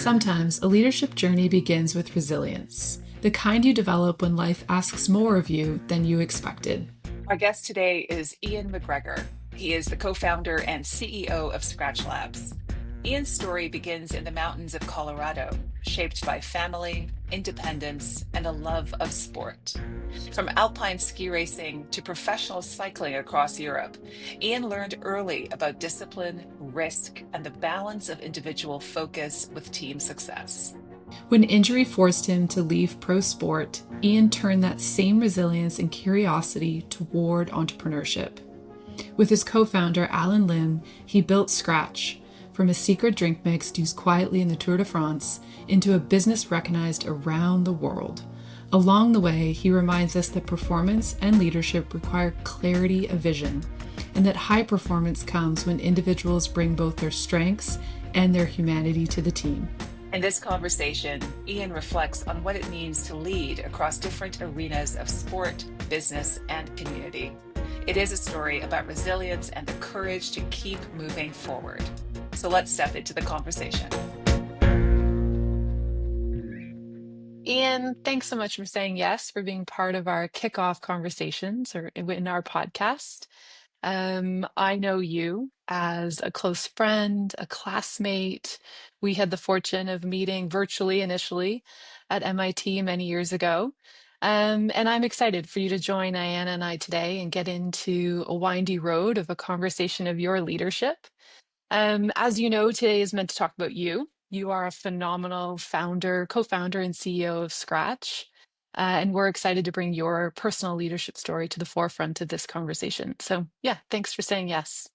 Sometimes a leadership journey begins with resilience, the kind you develop when life asks more of you than you expected. Our guest today is Ian MacGregor. He is the co founder and CEO of Scratch Labs. Ian's story begins in the mountains of Colorado, shaped by family, independence, and a love of sport. From alpine ski racing to professional cycling across Europe, Ian learned early about discipline, risk, and the balance of individual focus with team success. When injury forced him to leave pro sport, Ian turned that same resilience and curiosity toward entrepreneurship. With his co founder, Alan Lim, he built Scratch, from a secret drink mix used quietly in the Tour de France into a business recognized around the world. Along the way, he reminds us that performance and leadership require clarity of vision, and that high performance comes when individuals bring both their strengths and their humanity to the team. In this conversation, Ian reflects on what it means to lead across different arenas of sport, business, and community. It is a story about resilience and the courage to keep moving forward. So let's step into the conversation. Ian, thanks so much for saying yes, for being part of our kickoff conversations or in our podcast. I know you as a close friend, a classmate. We had the fortune of meeting virtually initially at MIT many years ago. And I'm excited for you to join Ayana and I today and get into a windy road of a conversation of your leadership. As you know, today is meant to talk about you. You are a phenomenal founder, co-founder, and CEO of Scratch. And we're excited to bring your personal leadership story to the forefront of this conversation. So, yeah, thanks for saying yes.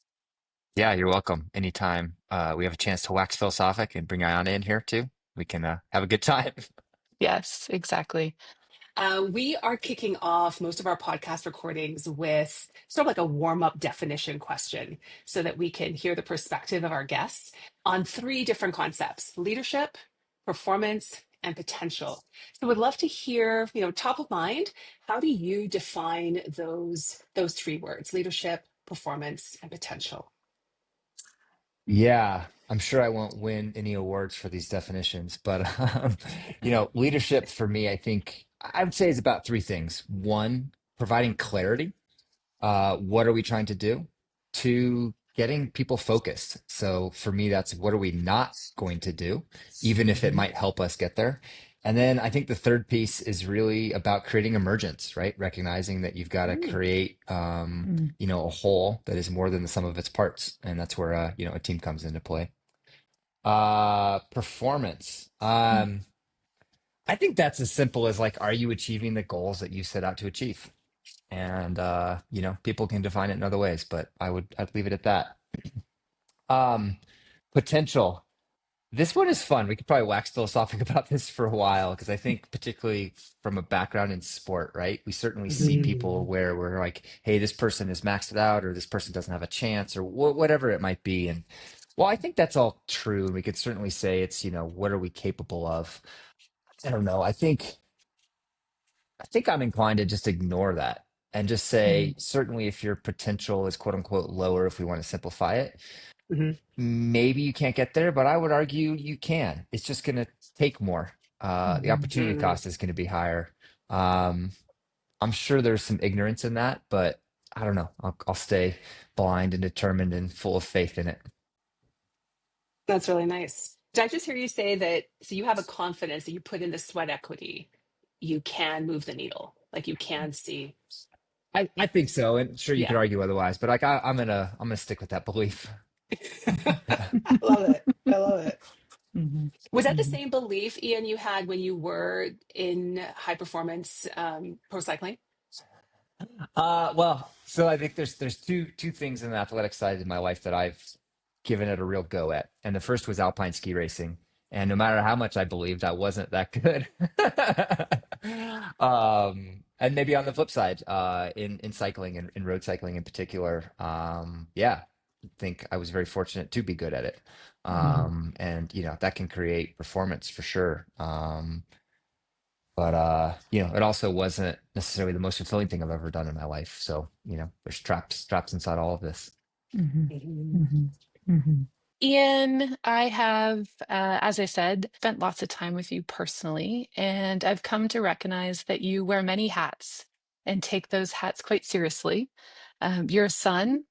Yeah, you're welcome. Anytime we have a chance to wax philosophic and bring Ayana in here too, we can have a good time. Yes, exactly. We are kicking off most of our podcast recordings with sort of like a warm up definition question so that we can hear the perspective of our guests on three different concepts: leadership, performance, and potential. So we'd love to hear, top of mind, how do you define those three words: leadership, performance, and potential? Yeah, I'm sure I won't win any awards for these definitions, but leadership for me, I think I would say is about three things. One, providing clarity. What are we trying to do? Two, getting people focused. So for me, that's what are we not going to do, even if it Mhm. might help us get there. And then I think the third piece is really about creating emergence, right? Recognizing that you've got to Mm. create, Mm. a whole that is more than the sum of its parts. And that's where, a team comes into play. Performance. I think that's as simple as like, are you achieving the goals that you set out to achieve? And people can define it in other ways, but I'd leave it at that. Um, Potential. This one is fun. We could probably wax philosophic about this for a while because I think particularly from a background in sport, right? We certainly see people Mhm. where we're like, hey, this person is maxed it out or this person doesn't have a chance or whatever it might be. And well, I think that's all true. And we could certainly say it's, what are we capable of? I don't know. I think I'm inclined to just ignore that and just say, Mhm. certainly if your potential is quote unquote lower, if we want to simplify it, Mhm. maybe you can't get there, but I would argue you can. It's just going to take more. The Mhm. opportunity cost is going to be higher. Um, I'm sure there's some ignorance in that, but I don't know. I'll stay blind and determined and full of faith in it. That's really nice. Did I just hear you say that? So you have a confidence that you put in the sweat equity, you can move the needle, like you can see. I think so, and sure you could Yeah. argue otherwise, but like I'm gonna stick with that belief. I love it. I love it. Mhm. Was that the Mhm. same belief, Ian, you had when you were in high performance pro cycling? Well, so I think there's two things in the athletic side of my life that I've given it a real go at. And the first was alpine ski racing. And no matter how much I believed I wasn't that good. And maybe on the flip side, in cycling and in road cycling in particular, yeah, I think I was very fortunate to be good at it. Mhm. And that can create performance for sure. But it also wasn't necessarily the most fulfilling thing I've ever done in my life. So, there's traps inside all of this. Mhm. Mhm. Mhm. Mhm. Ian, I have, as I said, spent lots of time with you personally, and I've come to recognize that you wear many hats and take those hats quite seriously. You're a son,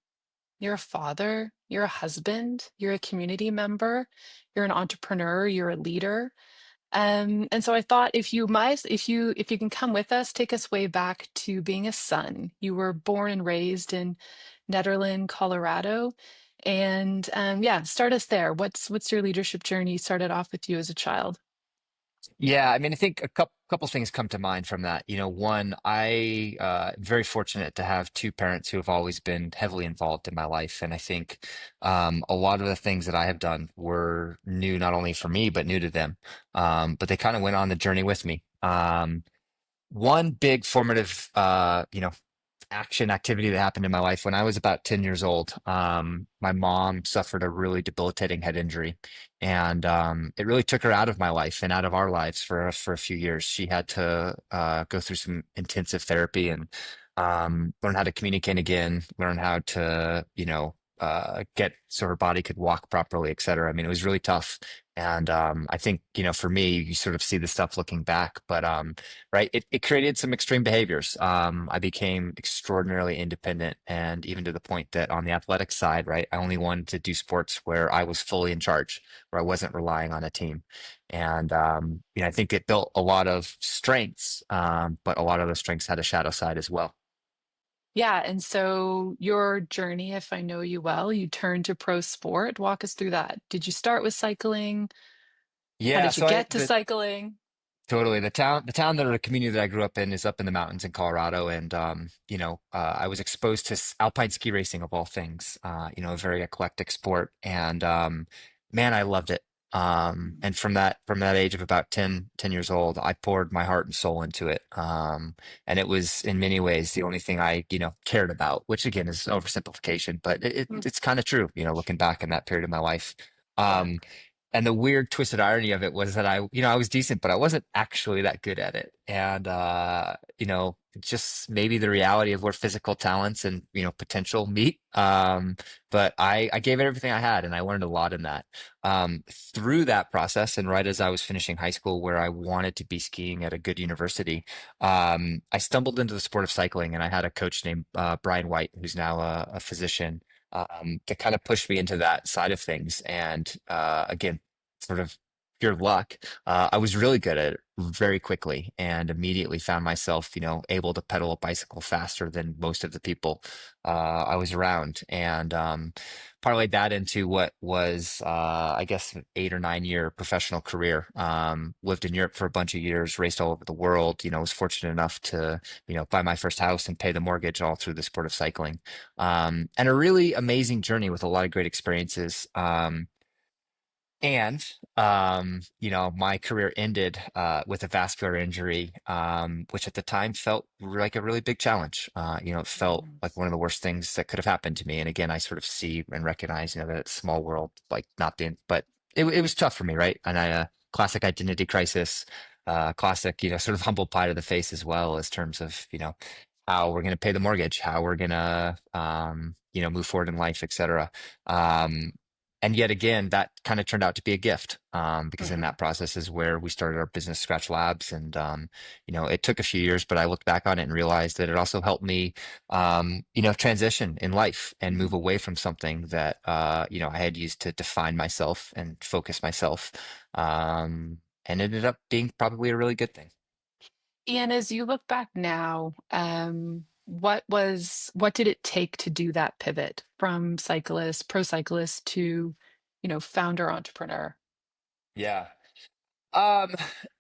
you're a father, you're a husband, you're a community member, you're an entrepreneur, you're a leader. And so I thought if you can come with us, take us way back to being a son. You were born and raised in Nederland, Colorado. And yeah, start us there. What's your leadership journey started off with you as a child? Yeah, I mean, I think a couple things come to mind from that. You know, one, I very fortunate to have two parents who have always been heavily involved in my life, and I think a lot of the things that I have done were new not only for me but new to them. But they kind of went on the journey with me. One big formative, action activity that happened in my life when I was about 10 years old. My mom suffered a really debilitating head injury, and it really took her out of my life and out of our lives for a few years. She had to go through some intensive therapy and learn how to communicate again, learn how to, get so her body could walk properly, et cetera. I mean, it was really tough. And I think, for me, you sort of see the stuff looking back, but right? It created some extreme behaviors. I became extraordinarily independent, and even to the point that on the athletic side, right, I only wanted to do sports where I was fully in charge, where I wasn't relying on a team. And I think it built a lot of strengths, but a lot of those strengths had a shadow side as well. Yeah, and so your journey, if I know you well, you turned to pro sport. Walk us through that. Did you start with cycling? How Yeah, did you so I get to the cycling? Totally. The town that or the community that I grew up in is up in the mountains in Colorado. And, I was exposed to alpine ski racing of all things, a very eclectic sport. And, man, I loved it. And from that age of about 10 years old, I poured my heart and soul into it. And it was in many ways the only thing I, cared about, which again is oversimplification, but Mm, it's kind of true, looking back in that period of my life. yeah. Um, and the weird twisted irony of it was that I was decent, but I wasn't actually that good at it. And, just maybe the reality of where physical talents and, potential meet. But I gave it everything I had and I learned a lot in that. Through that process, and right as I was finishing high school where I wanted to be skiing at a good university, I stumbled into the sport of cycling, and I had a coach named Brian White, who's now a physician, to kind of push me into that side of things. And again, sort of pure luck, I was really good at it very quickly and immediately found myself, able to pedal a bicycle faster than most of the people I was around. And parlayed that into what was, I guess, an 8 or 9 year professional career. Lived in Europe for a bunch of years, raced all over the world, was fortunate enough to, buy my first house and pay the mortgage all through the sport of cycling. And a really amazing journey with a lot of great experiences. And my career ended with a vascular injury, which at the time felt like a really big challenge. It felt Mhm. like one of the worst things that could have happened to me. And again, I sort of see and recognize, that it's small world, like not being, but it was tough for me, right? And classic identity crisis, classic, sort of humble pie to the face as well, as terms of, how we're going to pay the mortgage, how we're going to, move forward in life, et cetera. Um, and yet again, that kind of turned out to be a gift, because in Mhm. that process is where we started our business, Scratch Labs. And, it took a few years, but I look back on it and realized that it also helped me, transition in life and move Mhm. away from something that, I had used to define myself and focus myself, and ended up being probably a really good thing. And as you look back now, what did it take to do that pivot from cyclist, pro cyclist to, founder entrepreneur? Yeah. Um,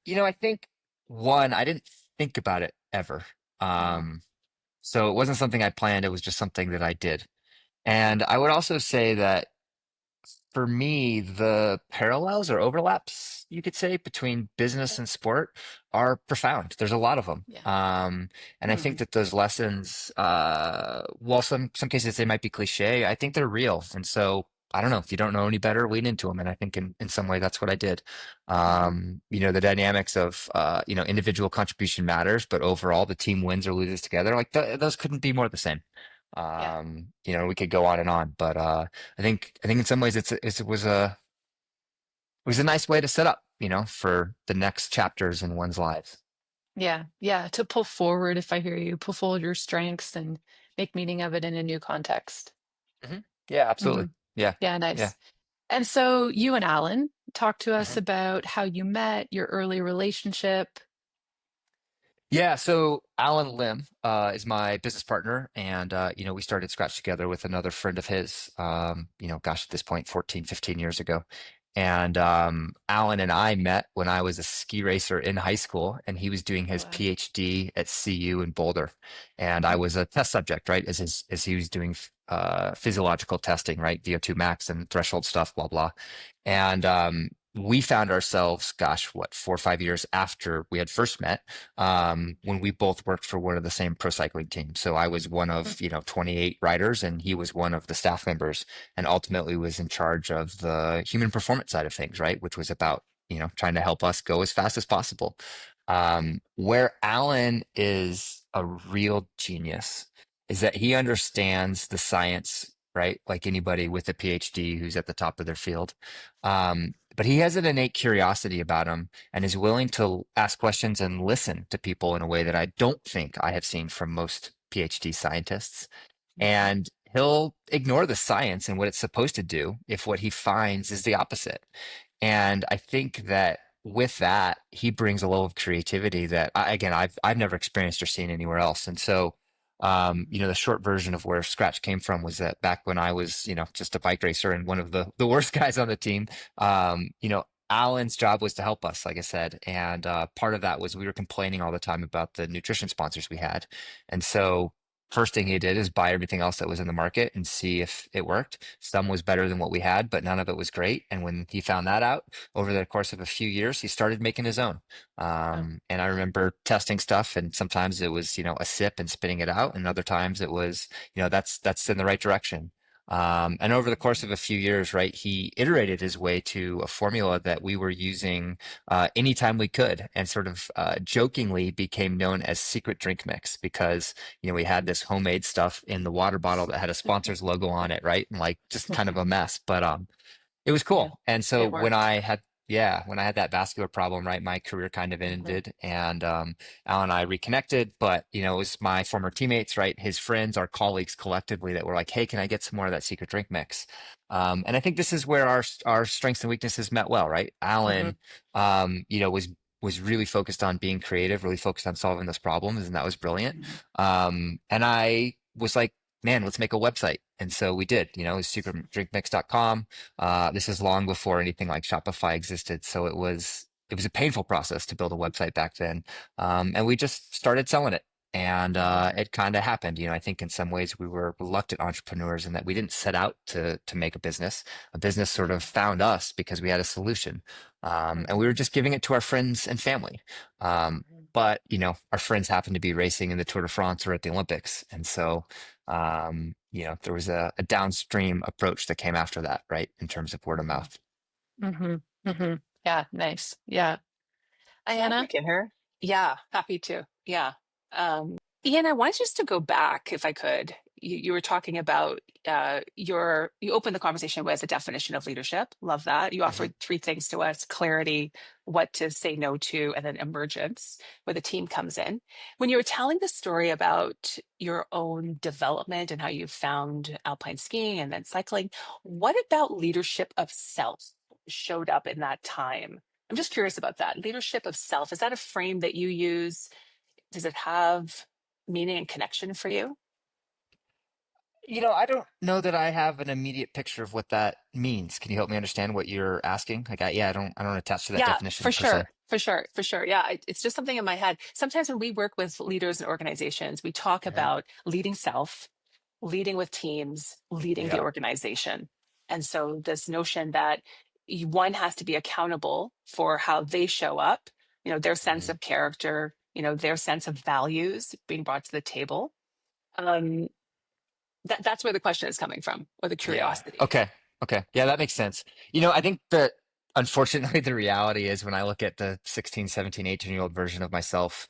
I think one, I didn't think about it ever. Mhm. Um, So it wasn't something I planned, it was just something that I did. Mhm. And I would also say that for me, the parallels or overlaps, you could say, between business and sport are profound. There's a lot of them. Yeah. And I think Mhm. that those lessons, while some cases they might be cliche, I think they're real. And so I don't know, if you don't know any better, lean into them. And I think in some way that's what I did. Mhm. The dynamics of, individual contribution matters, but overall the team wins or loses together. Like those couldn't be more the same. Yeah. We could go on and on, but I think in some ways it was a nice way to set up, for the next chapters in one's lives. Yeah. Yeah. To pull forward, if I hear you, pull forward your strengths and make meaning of it in a new context. Hmm. Yeah, Hmm. absolutely. Yeah, Yeah. yeah. Nice. And so you and Alan talk to us Mhm. about how you met, your early relationship. Yeah, so Alan Lim is my business partner, and we started Scratch together with another friend of his, gosh, at this point, 14, 15 years ago. And Alan and I met when I was a ski racer in high school, and he was doing Oh, his wow. PhD at CU in Boulder, and I Mhm. was a test subject, right, as he was doing physiological testing, right, VO2 max and threshold stuff, blah blah. And we found ourselves, gosh, what, 4 or 5 years after we had first met, when we both worked for one of the same pro cycling teams. So I was one Mm. of, 28 riders, and he was one of the staff members, and ultimately was in charge of the human performance side of things, right? Which was about, trying to help us go as fast as possible. Where Alan is a real genius is that he understands the science, right? Like anybody with a PhD who's at the top of their field. But he has an innate curiosity about him and is willing to ask questions and listen to people in a way that I don't think I have seen from most PhD scientists. Mhm. And he'll ignore the science and what it's supposed to do if what he finds is the opposite. And I think that with that, he brings a level of creativity that again, I've never experienced or seen anywhere else. And so, the short version of where Scratch came from was that back when I was, just a bike racer and one of the worst guys on the team, Alan's job was to help us, like I said, and part of that was we were complaining all the time about the nutrition sponsors we had, and so first thing he did is buy everything else that was in the market and see if it worked. Some was better than what we had, but none of it was great. And when he found that out over the course of a few years, he started making his own. Oh, And I remember testing stuff, and sometimes it was, a sip and spitting it out, and other times it was, that's in the right direction. And over the course of a few years, right, he iterated his way to a formula that we were using anytime we could, and sort of jokingly became known as secret drink mix because we had this homemade stuff in the water bottle that had a sponsor's logo on it, right? And like just kind of a mess, but it was yeah. cool. And so It worked. when I had that vascular problem, right, my career kind of Mhm. ended, and Al and I reconnected, but it was my former teammates, right, his friends, our colleagues collectively that were like, hey, can I get some more of that secret drink mix? And I think this is where our strengths and weaknesses met well, right? Mhm. Alan, was really focused on being creative, really focused on solving those problems, and that was brilliant. Mhm. And I was like, man, let's make a website. And so we did, it was secretdrinkmix.com. This is long before anything like Shopify existed. So it was a painful process to build a website back then. And we just started selling it. And Mhm. it kind of happened. I think in some ways we were reluctant entrepreneurs in that we didn't set out to make a business. A business sort of found us because we had a solution. And we were just giving it to our friends and family. Um, Mhm. but our friends happened to be racing in the Tour de France or at the Olympics, and so there was a downstream approach that came after that, right, in terms of word of Mhm. mouth. Mhm. Mhm. Yeah, nice. Yeah. Can I Ayana? kick in here? Yeah, happy to. Yeah. Ian, I wanted just to go back, if I could. You were talking about you opened the conversation with a definition of leadership. Love that. You Hmm. offered three things to us: clarity, what to say no to, and then emergence, where the team comes in. When you were telling the story about your own development and how you found alpine skiing and then cycling, what about leadership of self showed up in that time? I'm just curious about that. Leadership of self, is that a frame that you use? Does it have meaning and connection for you? I don't know that I have an immediate picture of what that means. Can you help me understand what you're asking? Like, yeah, I don't attach to that Yeah, definition for per se. sure. For sure. For sure. Yeah. It's just something in my head. Sometimes when we work with leaders and organizations, we talk Hmm. about leading self, leading with teams, leading the Yeah. organization. And so this notion that one has to be accountable for how they show up, their sense Hmm. of character, their sense of values being brought to the table. Um, that's where the question is coming from, or the Yeah. curiosity. Okay. Okay. Yeah, that makes sense. I think that unfortunately the reality is when I look at the 16, 17, 18-year-old version of myself,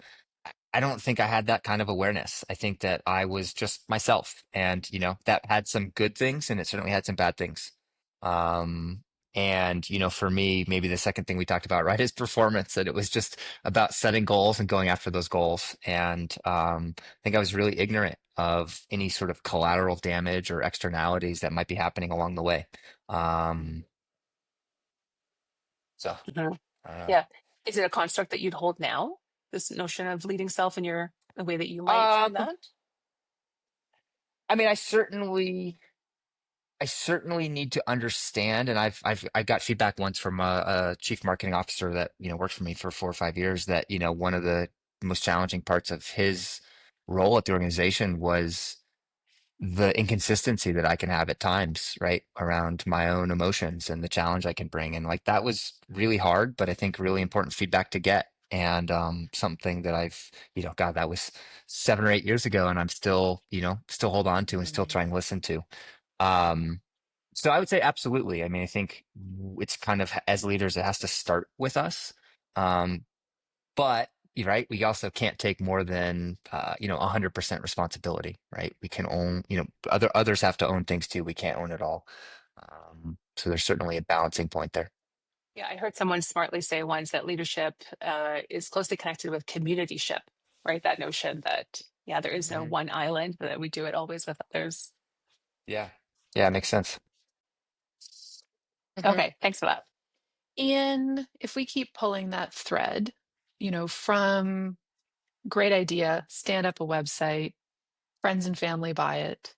I don't think I had that kind of awareness. I think that I was just myself, and that had some good things, and it certainly had some bad things. Um, and for me, maybe the second thing we talked about, right, is performance. That it was just about setting goals and going after those goals. And I think I was really ignorant of any sort of collateral damage or externalities that might be happening along the way. Um, so Mhm. I don't know. Yeah. Is it a construct that you'd hold now? This notion of leading self in the way that you might frame Um, that? I mean, I certainly need to understand, and I got feedback once from a chief marketing officer that worked for me for 4 or 5 years, that one of the most challenging parts of his role at the organization was the inconsistency that I can have at times, right, around my own emotions and the challenge I can bring, and like that was really hard, but I think really important feedback to get, and something that God, that was 7 or 8 years ago, and I'm still hold on to and still Mhm. try and listen to. Um, so I would say absolutely. I mean, I think it's kind of, as leaders, it has to start with us. Um, but you're right, we also can't take more than 100% responsibility, right? We can own, others have to own things too. We can't own it all. So there's certainly a balancing point there. Yeah, I heard someone smartly say once that leadership is closely connected with communityship, right? That notion that, yeah, there is no Mhm. one island, but that we do it always with others. Yeah. Yeah, it makes sense. Mhm. Okay, thanks for that. And if we keep pulling that thread, from great idea, stand up a website, friends and family buy it,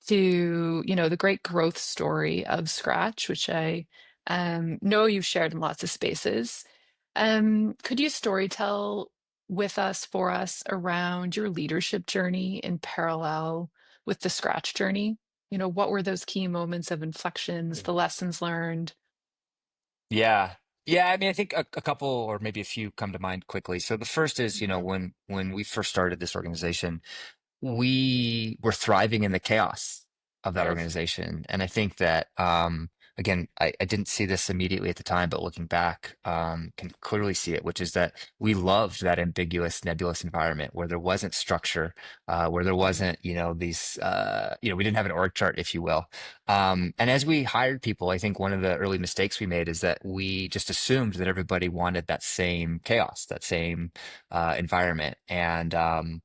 to the great growth story of Scratch, which I know you've shared in lots of spaces. Could you storytell with us, for us, around your leadership journey in parallel with the Scratch journey? What were those key moments of inflections, the lessons learned? Yeah. Yeah, I mean, I think a couple or maybe a few come to mind quickly. So the first is, Mhm. when we first started this organization, we were thriving in the chaos of that Mm. organization. And I think that, again, I didn't see this immediately at the time, but looking back, can clearly see it, which is that we loved that ambiguous, nebulous environment where there wasn't structure, where there Mhm. wasn't, we didn't have an org chart, if you will. And as we hired people, I think one of the early mistakes we made is that we just assumed that everybody wanted that same chaos, that same environment. And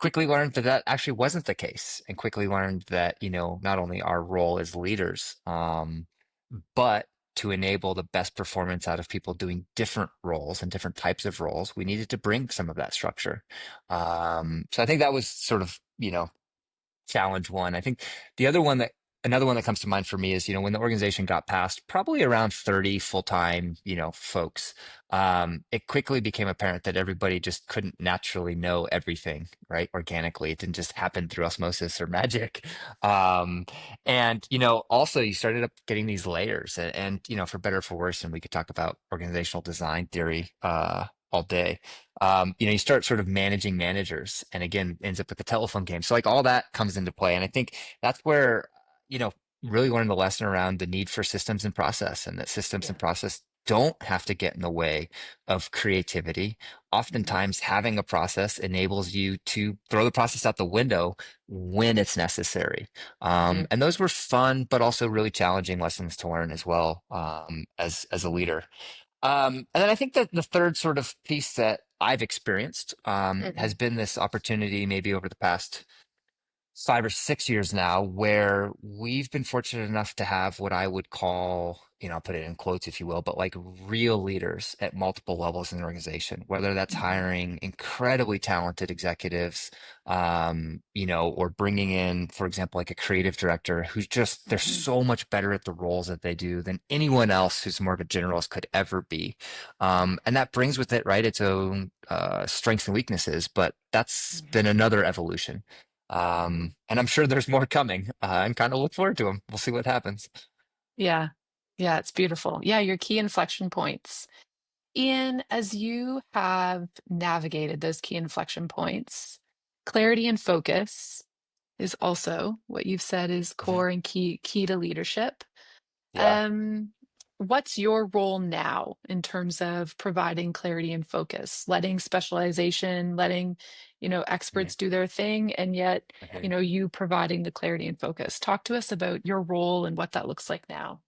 quickly learned that that actually wasn't the case, and quickly learned that not only our role as leaders, but to enable the best performance out of people doing different roles and different types of roles, we needed to bring some of that structure. So I think that was sort of challenge one. I think the other one that another one that comes to mind for me is, when the organization got past probably around 30 full-time, folks, it quickly became apparent that everybody just couldn't naturally know everything, right? Organically. It didn't just happen through osmosis or magic. Um, and, also you started up getting these layers, and, for better or for worse, and we could talk about organizational design theory, all day. You start sort of managing managers, and again, ends up with the telephone game. So like all that comes into play. And I think that's where, you know, really learned the lesson around the need for systems and process, and that systems Yeah. and process don't have to get in the way of creativity. Mhm. Oftentimes, having a process enables you to throw the process out the window when it's necessary. Mhm. And those were fun, but also really challenging lessons to learn as well, as a leader. And then I think that the third sort of piece that I've experienced has Mhm. been this opportunity, maybe over the past 5 or 6 years now, where we've been fortunate enough to have what I would call, I'll put it in quotes if you will, but like real leaders at multiple levels in the organization, whether that's Mhm. hiring incredibly talented executives, or bringing in, for example, like a creative director who's just, they're Mhm. so much better at the roles that they do than anyone else who's more of a generalist could ever be. And that brings with it, right, its own strengths and weaknesses, but that's Mhm. been another evolution. And I'm sure there's more coming, and kind of look forward to them. We'll see what happens. Yeah. Yeah, it's beautiful. Yeah, your key inflection points. Ian, as you have navigated those key inflection points, clarity and focus is also what you've said is Mhm. core and key to leadership. Yeah. Um, what's your role now in terms of providing clarity and focus, letting specialization, letting, Mhm. experts do their thing, and yet, Mhm. you providing the clarity and focus? Talk to us about your role and what that looks like now.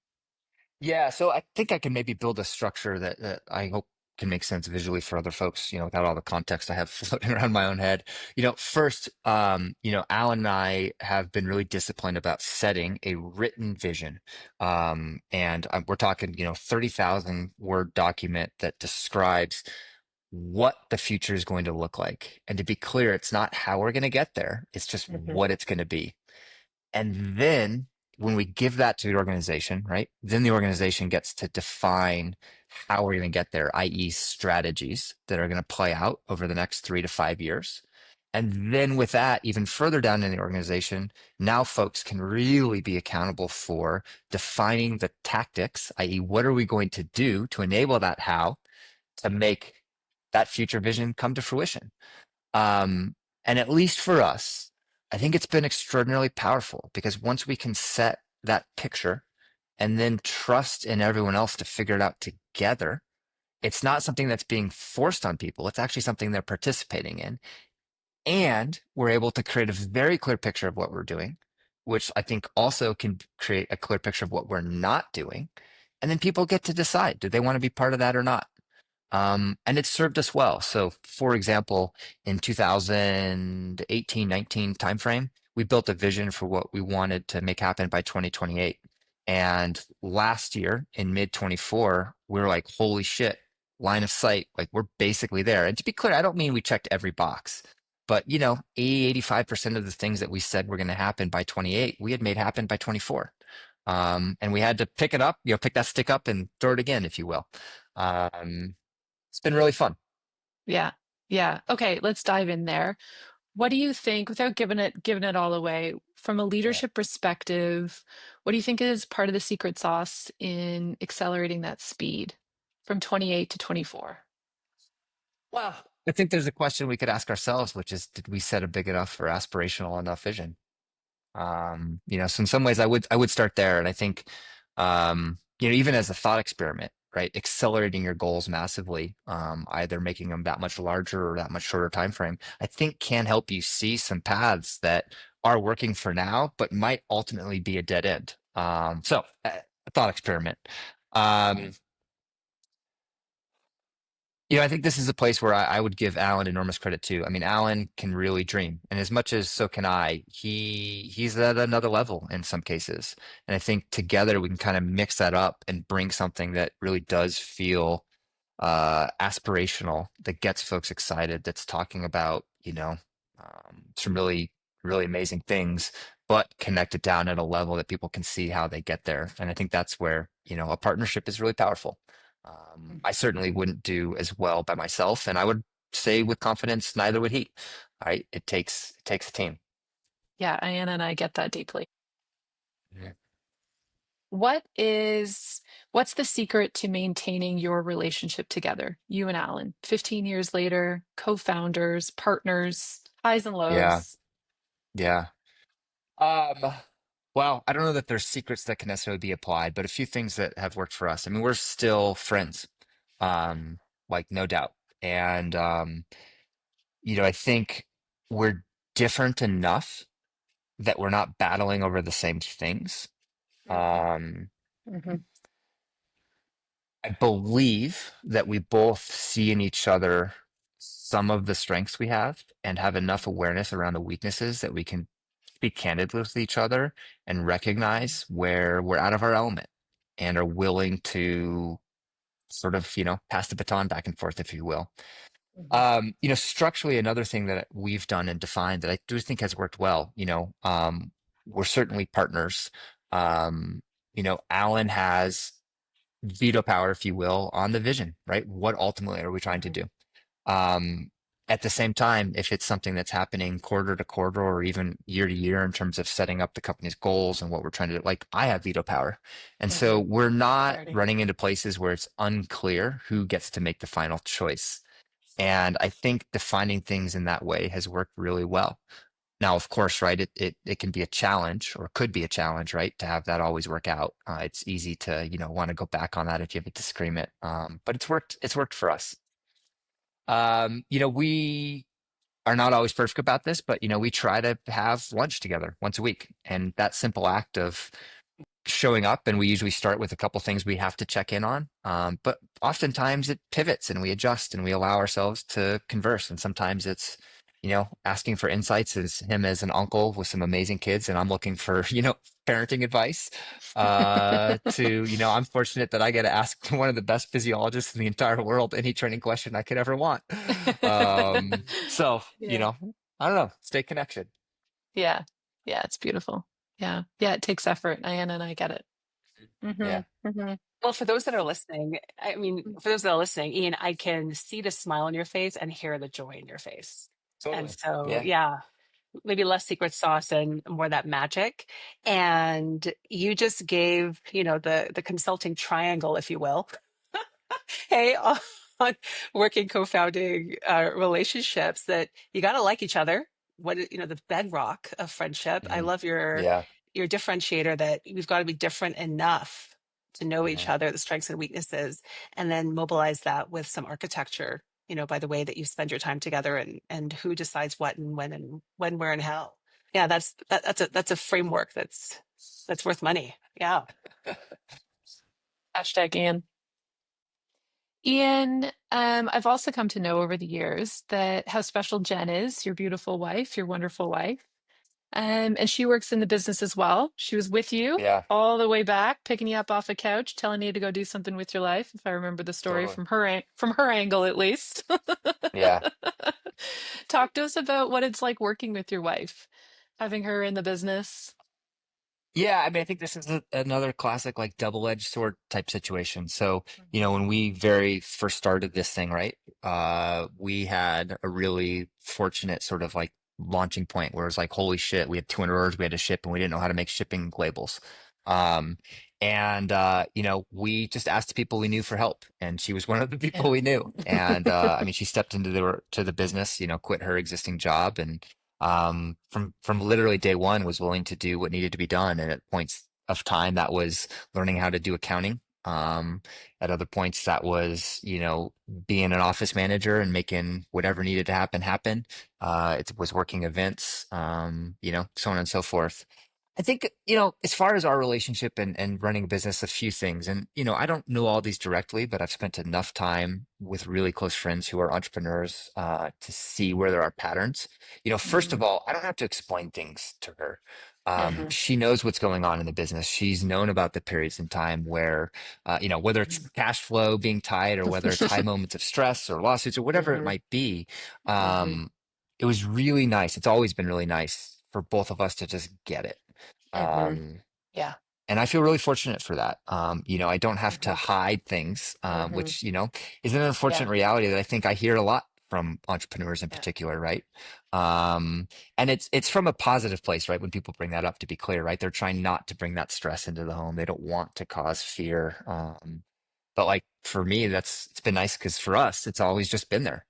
Yeah, so I think I can maybe build a structure that I hope can make sense visually for other folks, without all the context I have floating around my own head. First, Alan and I have been really disciplined about setting a written vision. And we're talking, 30,000 word document that describes what the future is going to look like. And to be clear, it's not how we're going to get there, it's just Hmm. what it's going to be. And then when we give that to the organization, right, then the organization gets to define how we're going to get there, i.e., strategies that are going to play out over the next 3 to 5 years. And then with that, even further down in the organization, now folks can really be accountable for defining the tactics, i.e., what are we going to do to enable that how to make that future vision come to fruition. Um, and at least for us, I think it's been extraordinarily powerful because once we can set that picture and then trust in everyone else to figure it out together, it's not something that's being forced on people. It's actually something they're participating in. And we're able to create a very clear picture of what we're doing, which I think also can create a clear picture of what we're not doing. And then people get to decide, do they want to be part of that or not? And it served us well. So, for example, in 2018-19 timeframe, we built a vision for what we wanted to make happen by 2028. And last year in mid 24, we were like, holy shit, line of sight. Like we're basically there. And to be clear, I don't mean we checked every box, but 85% of the things that we said were going to happen by 28, we had made happen by 24. And we had to pick it up, pick that stick up and throw it again, if you will. Um, it's been really fun. Yeah. Yeah. Okay, let's dive in there. What do you think, without giving it all away, from a Yeah. leadership perspective, what do you think is part of the secret sauce in accelerating that speed from 28 to 24? Well, I think there's a question we could ask ourselves, which is, did we set a big enough or aspirational enough vision? So in some ways I would start there. And I think, even as a thought experiment, right, accelerating your goals massively, either making them that much larger or that much shorter time frame, I think can help you see some paths that are working for now, but might ultimately be a dead end. A thought experiment. Um, I think this is a place where I would give Alan enormous credit too. I mean, Alan can really dream, and as much as so can I. He's at another level in some cases, and I think together we can kind of mix that up and bring something that really does feel aspirational, that gets folks excited, that's talking about some really really amazing things, but connected down at a level that people can see how they get there. And I think that's where a partnership is really powerful. I certainly wouldn't do as well by myself, and I would say with confidence, neither would he. Right? It takes a team. Yeah, Ayana and I get that deeply. Yeah. What's the secret to maintaining your relationship together, you and Alan, 15 years later, co-founders, partners, highs and Yeah. lows? Yeah. Um, well, I don't know that there's secrets that can necessarily be applied, but a few things that have worked for us. I mean, we're still friends, um, like no doubt. And I think we're different enough that we're not battling over the same things. Mhm, Um, mhm, I believe that we both see in each other some of the strengths we have and have enough awareness around the weaknesses that we can speak candidly with each other and recognize where we're out of our element and are willing to sort of, pass the baton back and forth, if you will. mhm, Structurally, another thing that we've done and defined that I do think has worked well, we're certainly partners. Alan has veto power, if you will, on the vision, right? What ultimately are we trying to mhm, do? Um, at the same time, if it's something that's happening quarter to quarter or even year to year in terms of setting up the company's goals and what we're trying to do, like I have veto power. And so mhm. we're not Clarity. running into places where it's unclear who gets to make the final choice. And I think defining things in that way has worked really well. Now, of course, right, it can be a challenge or could be a challenge, right, to have that always work out. It's easy to, want to go back on that if you have a disagreement. But it's worked for us. We are not always perfect about this, but we try to have lunch together once a week. And that simple act of showing up, and we usually start with a couple things we have to check in on. But oftentimes it pivots and we adjust and we allow ourselves to converse. And sometimes it's, asking for insights as him as an uncle with some amazing kids, and I'm looking for, parenting advice. I'm fortunate that I get to ask one of the best physiologists in the entire world any training question I could ever want. So, Yeah. I don't know, stay connected. Yeah. Yeah, it's beautiful. Yeah. Yeah, it takes effort. Ayana and I get it. Yeah, Well, for those that are listening, I mean, for those that are listening, Ian, I can see the smile on your face and hear the joy in your face. And totally. so, Yeah. yeah, maybe less secret sauce and more that magic. And you just gave, the consulting triangle, if you will, hey, on working co-founding relationships that you got to like each other. The bedrock of friendship. I Mhm. love Yeah. your differentiator that we've got to be different enough to know each Yeah. other, the strengths and weaknesses, and then mobilize that with some architecture, by the way that you spend your time together and who decides what and when, where, and how. Yeah, that's a framework that's worth money. Yeah. Hashtag Ian. Ian, I've also come to know over the years that how special Jen is, your beautiful wife, your wonderful wife. And she works in the business as well. She was with you Yeah. all the way back, picking you up off a couch, telling you to go do something with your life, if I remember the story Totally. from from her angle at least. Yeah. Talk to us about what it's like working with your wife, having her in the business. Yeah, I mean, I think this is another classic, like double-edged sword type situation. So, when we very first started this thing, right, we had a really fortunate sort of like launching point where it was like, holy shit, we had 200 orders we had to ship and we didn't know how to make shipping labels. Um, we just asked people we knew for help, and she was one of the people Yeah. we knew. And I mean, she stepped into the business, quit her existing job, and from literally day one was willing to do what needed to be done. And at points of time that was learning how to do accounting. At other points that was, being an office manager and making whatever needed to happen. It was working events, so on and so forth. I think, as far as our relationship and running a business, a few things. And, I don't know all these directly, but I've spent enough time with really close friends who are entrepreneurs, to see where there are patterns. First of Mhm. all, I don't have to explain things to her. Yeah. Mhm. She knows what's going on in the business. She's known about the periods in time where, whether it's Mhm. cash flow being tight or whether it's high moments of stress or lawsuits or whatever it Mhm. might be. Mhm. Um, it was really nice. It's always been really nice for both of us to just get it. Mhm. Um, Yeah. and I feel really fortunate for that. I don't have to Mhm. hide things, Mhm. which, is an Yeah. unfortunate reality that I think I hear a lot from entrepreneurs in Yeah. particular, right? And it's from a positive place, right? When people bring that up, to be clear, right? They're trying not to bring that stress into the home. They don't want to cause fear. But like for me, it's been nice because for us, it's always just been there.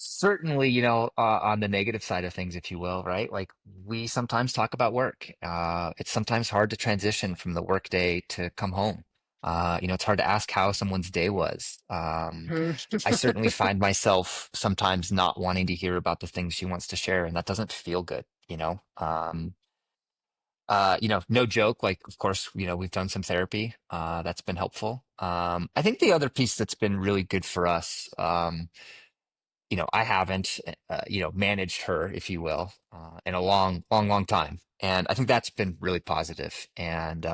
Certainly, on the negative side of things, if you will, right? Like we sometimes talk about work. It's sometimes hard to transition from the work day to come home. It's hard to ask how someone's day was. Mhm. I certainly find myself sometimes not wanting to hear about the things she wants to share, and that doesn't feel good. No joke. Like, of course, we've done some therapy. That's been helpful. I think the other piece that's been really good for us, I haven't, managed her, if you will, in a long, long, long time. And I think that's been really positive. And,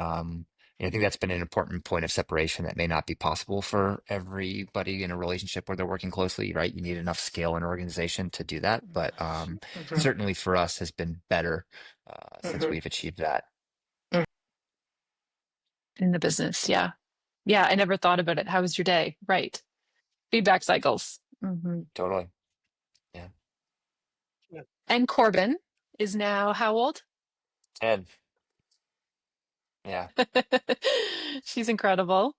I think that's been an important point of separation that may not be possible for everybody in a relationship where they're working closely, right? You need enough scale and organization to do that. But, Mhm. certainly for us has been better, since Mhm. we've achieved that. In the business. Yeah. Yeah. I never thought about it. How was your day? Right. Feedback cycles. Totally. Yeah. Yeah. And Corbin is now how old? And yeah. She's incredible.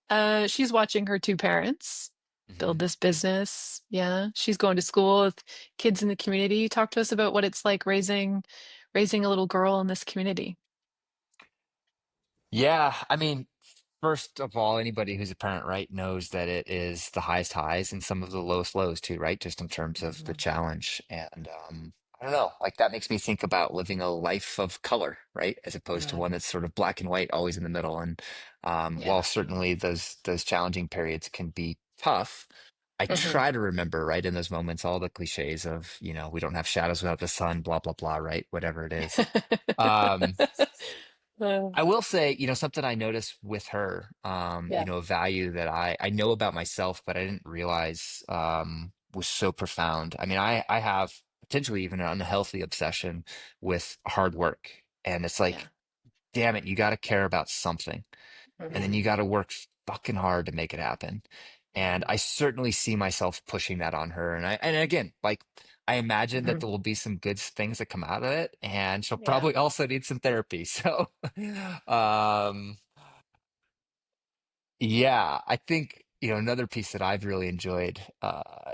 She's watching her two parents. Hmm. build this business. Yeah, she's going to school with kids in the community. Talk to us about what it's like raising a little girl in this community. Yeah, I mean, first of all, anybody who's a parent, right, knows that it is the highest highs and some of the lowest lows too, right? Just in terms of the Mhm. challenge. And I don't know, like that makes me think about living a life of color, right? As opposed to one Mm, that's sort of black and white, always in the middle. And while yeah. certainly those challenging periods can be tough, I Hmm. try to remember, right, in those moments, all the cliches of, we don't have shadows without the sun, blah, blah, blah, right? Whatever it is. Um, Uh, I will say, something I noticed with her, yeah, a value that I know about myself, but I didn't realize was so profound. I mean, I have potentially even an unhealthy obsession with hard work. And it's yeah. like, damn it, you got to care about something and then Hmm. you got to work fucking hard to make it happen. And I Hmm. certainly see myself pushing that on her. And again, like I imagine that Hmm. there will be some good things that come out of it, and she'll Yeah, probably also need some therapy. So, um, yeah, I think, another piece that I've really enjoyed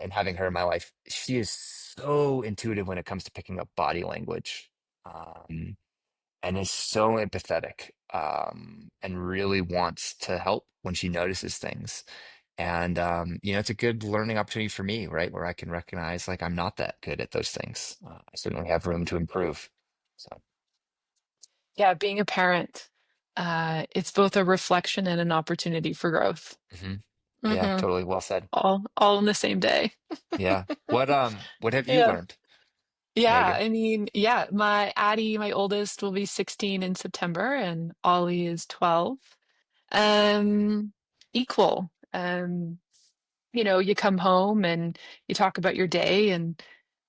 in having her in my life, she is so intuitive when it comes to picking up body language. Um, and is so empathetic and really wants to help when she notices things. And it's a good learning opportunity for me, right? Where I can recognize like I'm not that good at those things. I certainly have room to improve. So, yeah. Being a parent, it's both a reflection and an opportunity for growth. mhm. Yeah, Hmm. totally well said. All in the same day. Yeah. What have you Yeah. learned, Yeah, Megan? I mean, yeah, my Addie, my oldest, will be 16 in September, and Ollie is 12. Um, Equal. You come home and you talk about your day and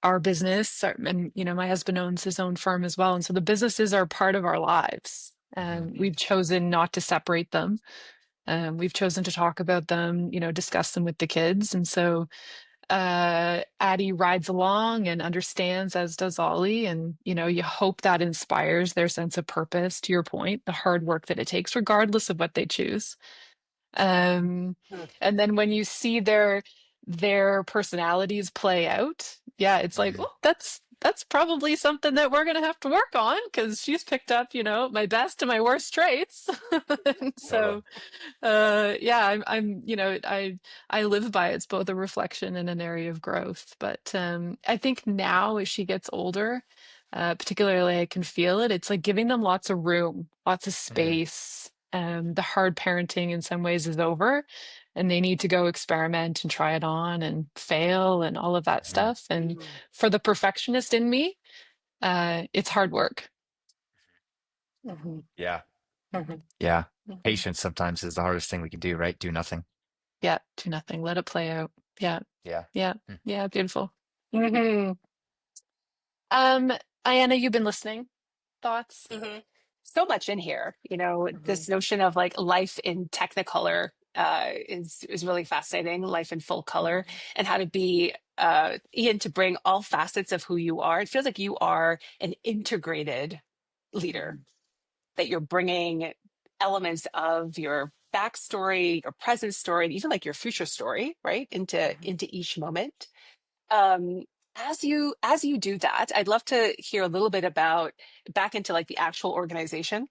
our business, and my husband owns his own firm as well, and so the businesses are part of our lives. Hmm. We've chosen not to separate them. We've chosen to talk about them, discuss them with the kids, and so Addie rides along and understands, as does Ollie. And, you hope that inspires their sense of purpose, to your point, the hard work that it takes, regardless of what they choose. Um, Mm. and then when you see their personalities play out, yeah, it's like, Hmm. oh, that's probably something that we're gonna have to work on because she's picked up, my best and my worst traits. And Totally. so yeah, I'm I live by it. It's both a reflection and an area of growth. But I think now as she gets older, particularly I can feel it. It's like giving them lots of room, lots of Hmm. space. The hard parenting in some ways is over, and they need to go experiment and try it on and fail and all of that Hmm. stuff. And Mm. for the perfectionist in me, it's hard work. Hmm. Yeah. Hmm. Yeah. Hmm. Patience sometimes is the hardest thing we can do, right? Do nothing. Yeah, do nothing. Let it play out. Yeah. Yeah. Yeah, Hmm. yeah, beautiful. Hmm. Um, Ayana, you've been listening. Thoughts? Hmm. So much in here, Hmm. this notion of like life in technicolor is really fascinating, life in full color, Hmm. and how to be Ian, to bring all facets of who you are. It feels like you are an integrated leader, Hmm. that you're bringing elements of your backstory, your present story, and even like your future story, right, into each moment. um as you do that, I'd love to hear a little bit about back into like the actual organization,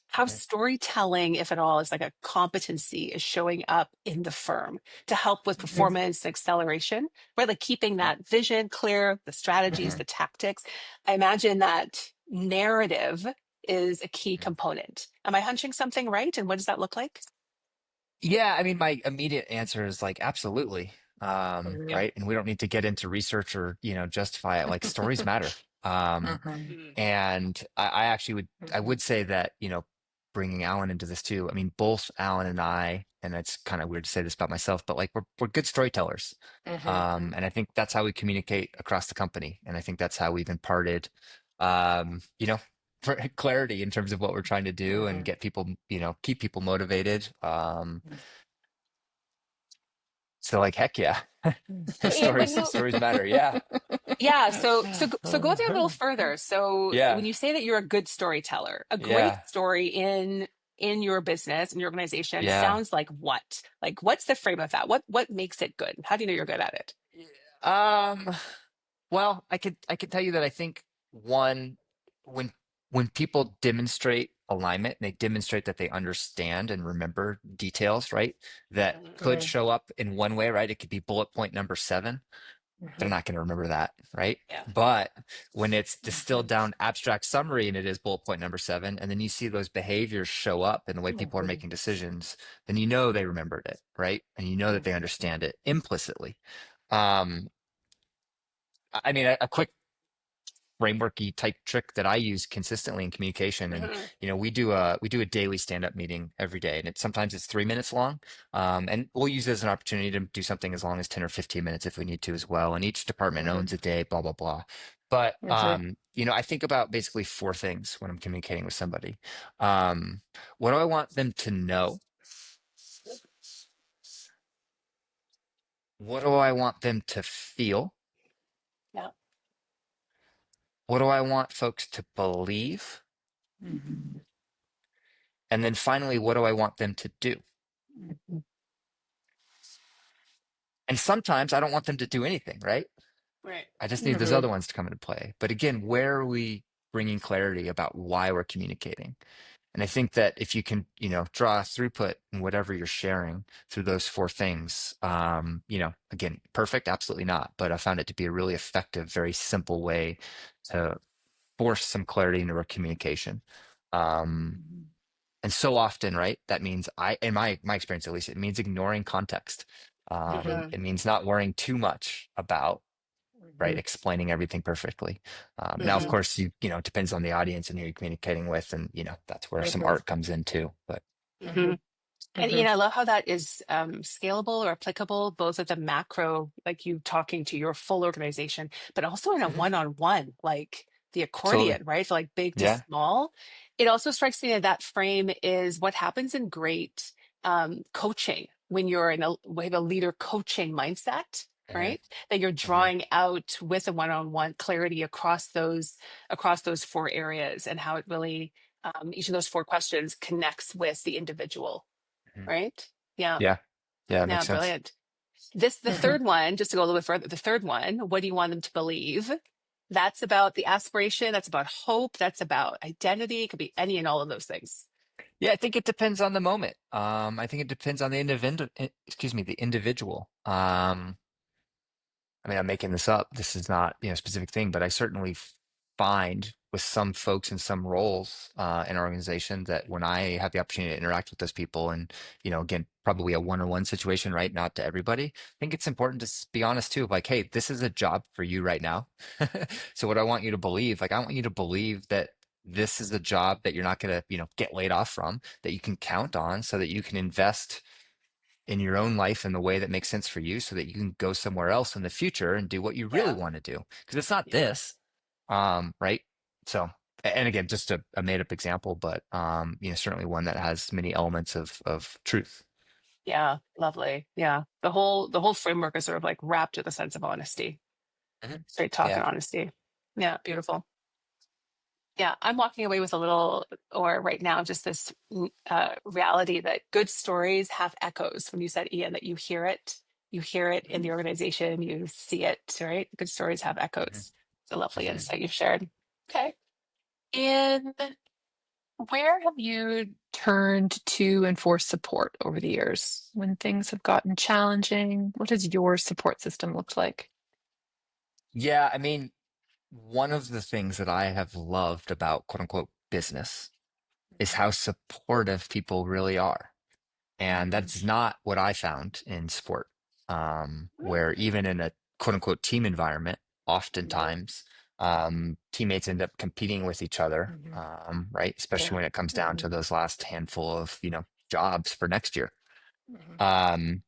how Hmm. storytelling, if at all, is like a competency, is showing up in the firm to help with Hmm. performance and acceleration, right? Like keeping that vision clear, the strategies, Hmm. the tactics. I imagine that narrative is a key Hmm. component. Am I hunching something right? And what does that look like? Yeah, I mean, my immediate answer is like absolutely. Yeah. Right. And we don't need to get into research or, justify it. Like stories matter. Hmm. Mm. And I actually I would say that, bringing Alan into this too. I mean, both Alan and I, and it's kind of weird to say this about myself, but like we're good storytellers. Hmm. And I think that's how we communicate across the company. And I think that's how we've imparted, for clarity in terms of what we're trying to do and Hmm. get people, keep people motivated. So like, heck yeah, So Ian, when you stories matter. Yeah. yeah, so go there a little further. So when Yeah. you say that you're a good storyteller, a great Yeah. story in in your business, in your organization, Yeah. sounds like what? Like, what's the frame of that? What makes it good? How do you know you're good at it? Um, well, I could tell you that I think one, when when people demonstrate alignment, they demonstrate that they understand and remember details, right? That could Mhm. show up in one way, right? It could be bullet point number 7. They're Mhm. not going to remember that, right? Yeah. But when it's distilled Mhm. down abstract summary and it is bullet point number 7, and then you see those behaviors show up in the way people are Mhm. making decisions, then you know they remembered it, right? And you know that they Mhm. understand it implicitly. Um, I mean, a quick frameworky type trick that I use consistently in communication. And Mhm. we do a daily stand up meeting every day, and sometimes it's 3 minutes long. And we'll use it as an opportunity to do something as long as 10 or 15 minutes if we need to as well. And each department Mhm. owns a day, blah blah blah. But Mhm. I think about basically 4 things when I'm communicating with somebody. Um, what do I want them to know? What do I want them to feel? Yeah. What do I want folks to believe? Mhm. And then finally, what do I want them to do? Mhm. And sometimes I don't want them to do anything, right? Right. I just need those Mhm. other ones to come into play. But again, where are we bringing clarity about why we're communicating? And I think that if you can, draw throughput in whatever you're sharing through those 4 things, again, perfect, absolutely not. But I found it to be a really effective, very simple way to force some clarity into our communication. Um, Mhm. and so often, right, that means in my experience at least, it means ignoring context. Mhm. It means not worrying too much about, right, Mhm. explaining everything perfectly. Now, of Mhm. course, it depends on the audience and who you're communicating with, and that's where some Mhm. art comes in too. But Mhm. Mhm. And Mhm. Ian, I love how that is scalable or applicable, both at the macro, like you talking to your full organization, but also in a Mhm. one-on-one, like the Absolutely, accordion, right? So like big to yeah. small. It also strikes me that that frame is what happens in great coaching when you're we have a leader coaching mindset, Hmm. right? That you're Hmm. drawing out with a one-on-one clarity across those 4 areas and how it really each of those 4 questions connects with the individual, Hmm. right? Yeah. Yeah, yeah, it Yeah. makes sense. Brilliant. The Mhm. third one, just to go a little bit further, the third one, what do you want them to believe? That's about the aspiration. That's about hope. That's about identity. It could be any and all of those things. Yeah, I think it depends on the moment. I think it depends on the the individual. I mean, I'm making this up. This is not, a specific thing, but I certainly find with some folks in some roles in our organization that when I have the opportunity to interact with those people, and again, probably a one-on-one situation, right? Not to everybody. I think it's important to be honest too, of like, hey, this is a job for you right now. So what I want you to believe, like, I want you to believe that this is a job that you're not going to, get laid off from, that you can count on, so that you can invest in your own life in the way that makes sense for you, so that you can go somewhere else in the future and do what you really Yeah. want to do. Because it's not Yeah. this, right? So, and again, just a made up example, but certainly one that has many elements of truth. Yeah. Lovely. Yeah. The whole framework is sort of like wrapped with a sense of honesty, Mhm. straight talk Yeah. and honesty. Yeah. Beautiful. Yeah, I'm walking away with a little, or right now, just this reality that good stories have echoes. When you said, Ian, that you hear it in the organization, you see it, right? Good stories have Hmm. echoes. It's a lovely Hmm. insight you've shared. Okay. And where have you turned to enforce support over the years when things have gotten challenging? What does your support system look like? Yeah, I mean, one of the things that I have loved about quote unquote business is how supportive people really are. And Mhm. that's not what I found in sport, where even in a quote unquote team environment, oftentimes teammates end up competing with each other, Mhm. right? Especially Yeah. when it comes down to Mhm. those last handful of, jobs for next year. Mhm. Um,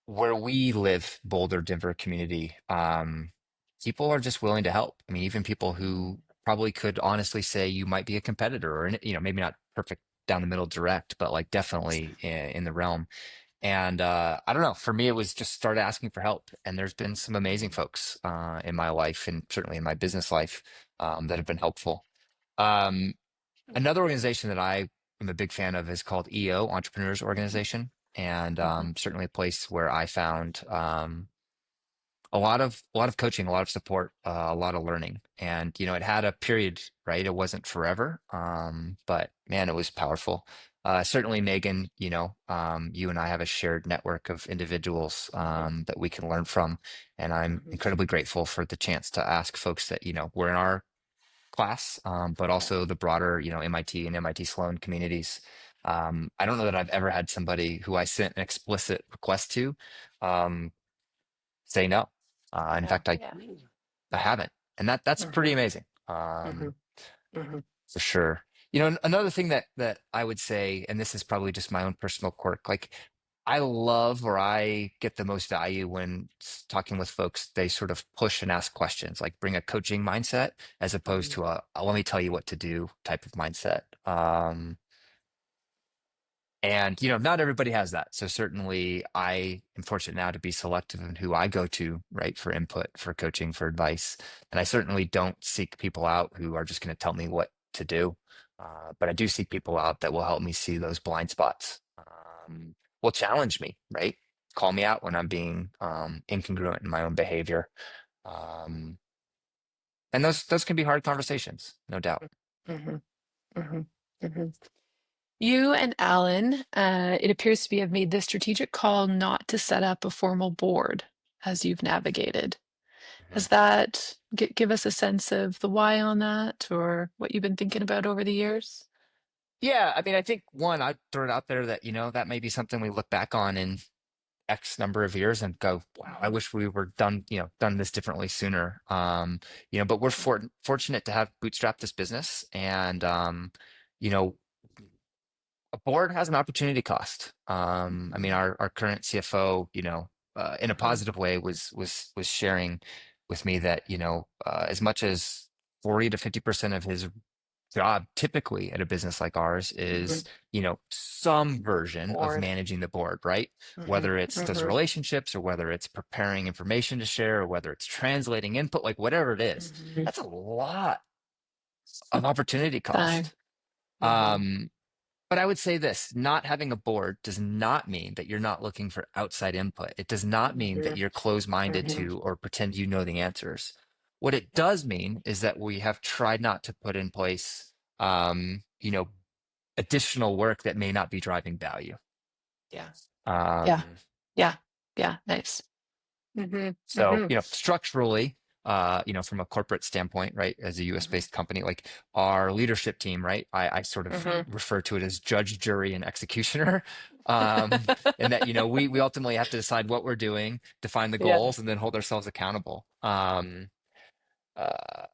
where we live, Boulder, Denver community, people are just willing to help. I mean, even people Mhm. who probably could honestly say you might be a competitor, or, maybe not perfect down the middle direct, but like definitely in the realm. And I don't know, for me, it was just start asking for help. And there's been some amazing Mhm. folks in my life, and certainly in my business life, that have been helpful. Um, Another organization that I am a big fan of is called EO, Entrepreneurs Organization, and certainly a place where I found a lot of coaching, a lot of support, a lot of learning. And it had a period, right? It wasn't forever, but man, it was powerful. Certainly, Megan, you and I have a shared network of individuals that we can learn from, and I'm incredibly grateful for the chance to ask folks that were in our class, but also the broader, MIT and MIT Sloan communities. I don't know that I've ever had somebody who I sent an explicit request to um, say no. In Yeah. fact, I Yeah. I haven't, and that's pretty amazing, for sure. Another thing that I would say, and this is probably just my own personal quirk, like I love or I get the most value when talking with folks. They sort of push and ask questions, like bring a coaching mindset as opposed to a let me tell you what to do type of mindset. And not everybody has that. So certainly I am fortunate now to be selective in who I go to, right, for input, for coaching, for advice. And I certainly don't seek people out who are just going to tell me what to do. But I do seek people out that will help me see those blind spots, will challenge me, right? Call me out when I'm being incongruent in my own behavior. Um, and those can be hard conversations, no doubt. You and Alan, it appears to be, have made the strategic call not to set up a formal board as you've navigated. Has that give us a sense of the why on that, or what you've been thinking about over the years? Yeah, I mean, I think one, I'd throw it out there that, that may be something we look back on in X number of years and go, wow, I wish we were done this differently sooner. But we're fortunate to have bootstrapped this business, and you know, a board has an opportunity cost. I mean, our current CFO, in a positive way, was sharing with me that as much as 40 to 50% of his job typically at a business like ours is some version of Board. managing the board, right? Whether it's those relationships or whether it's preparing information to share or whether it's translating input, like whatever it is, that's a lot of opportunity Time. cost. But I would say this, not having a board does not mean that you're not looking for outside input. It does not mean that you're closed-minded to or pretend you know the answers. What it does mean is that we have tried not to put in place, additional work that may not be driving value. Yeah. Yeah. Um, Yeah. Yeah. Nice. so, structurally, from a corporate standpoint, right, as a US based company, like our leadership team, right, I sort of refer to it as judge, jury, and executioner. And that, we ultimately have to decide what we're doing, define the Yeah. goals, and then hold ourselves accountable. Uh,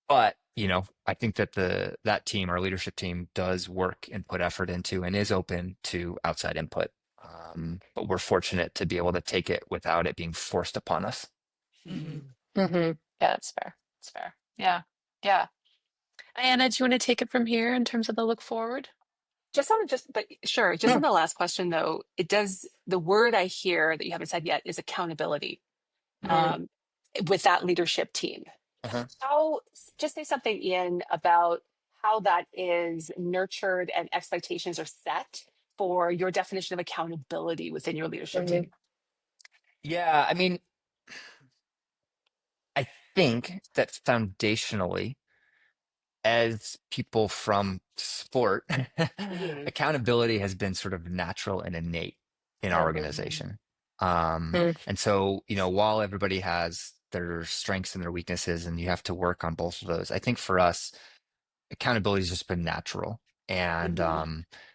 but, I think that that team, our leadership team, does work and put effort into and is open to outside input. But we're fortunate to be able to take it without it being forced upon us. Yeah, that's fair. That's fair. Yeah. Yeah. Ayana, do you want to take it from here in terms of the look forward? But sure, just on the last question though, the word I hear that you haven't said yet is accountability. With that leadership team. Uh-huh. Just say something, Ian, about how that is nurtured and expectations are set for your definition of accountability within your leadership team. Yeah, I mean, I think that foundationally, as people from sport, accountability has been sort of natural and innate in our organization. And so, while everybody has their strengths and their weaknesses, and you have to work on both of those, I think for us, accountability has just been natural. And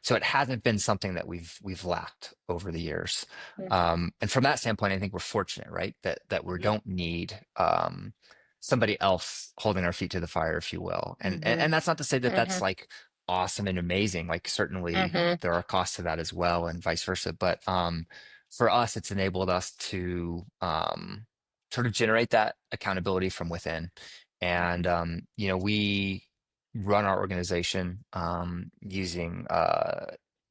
so it hasn't been something that we've lacked over the years. And from that standpoint, I think we're fortunate, right? That we don't need somebody else holding our feet to the fire, if you will. And that's not to say that that's like awesome and amazing. Like certainly there are costs to that as well, and vice versa. But for us, it's enabled us to sort of generate that accountability from within. And we run our organization using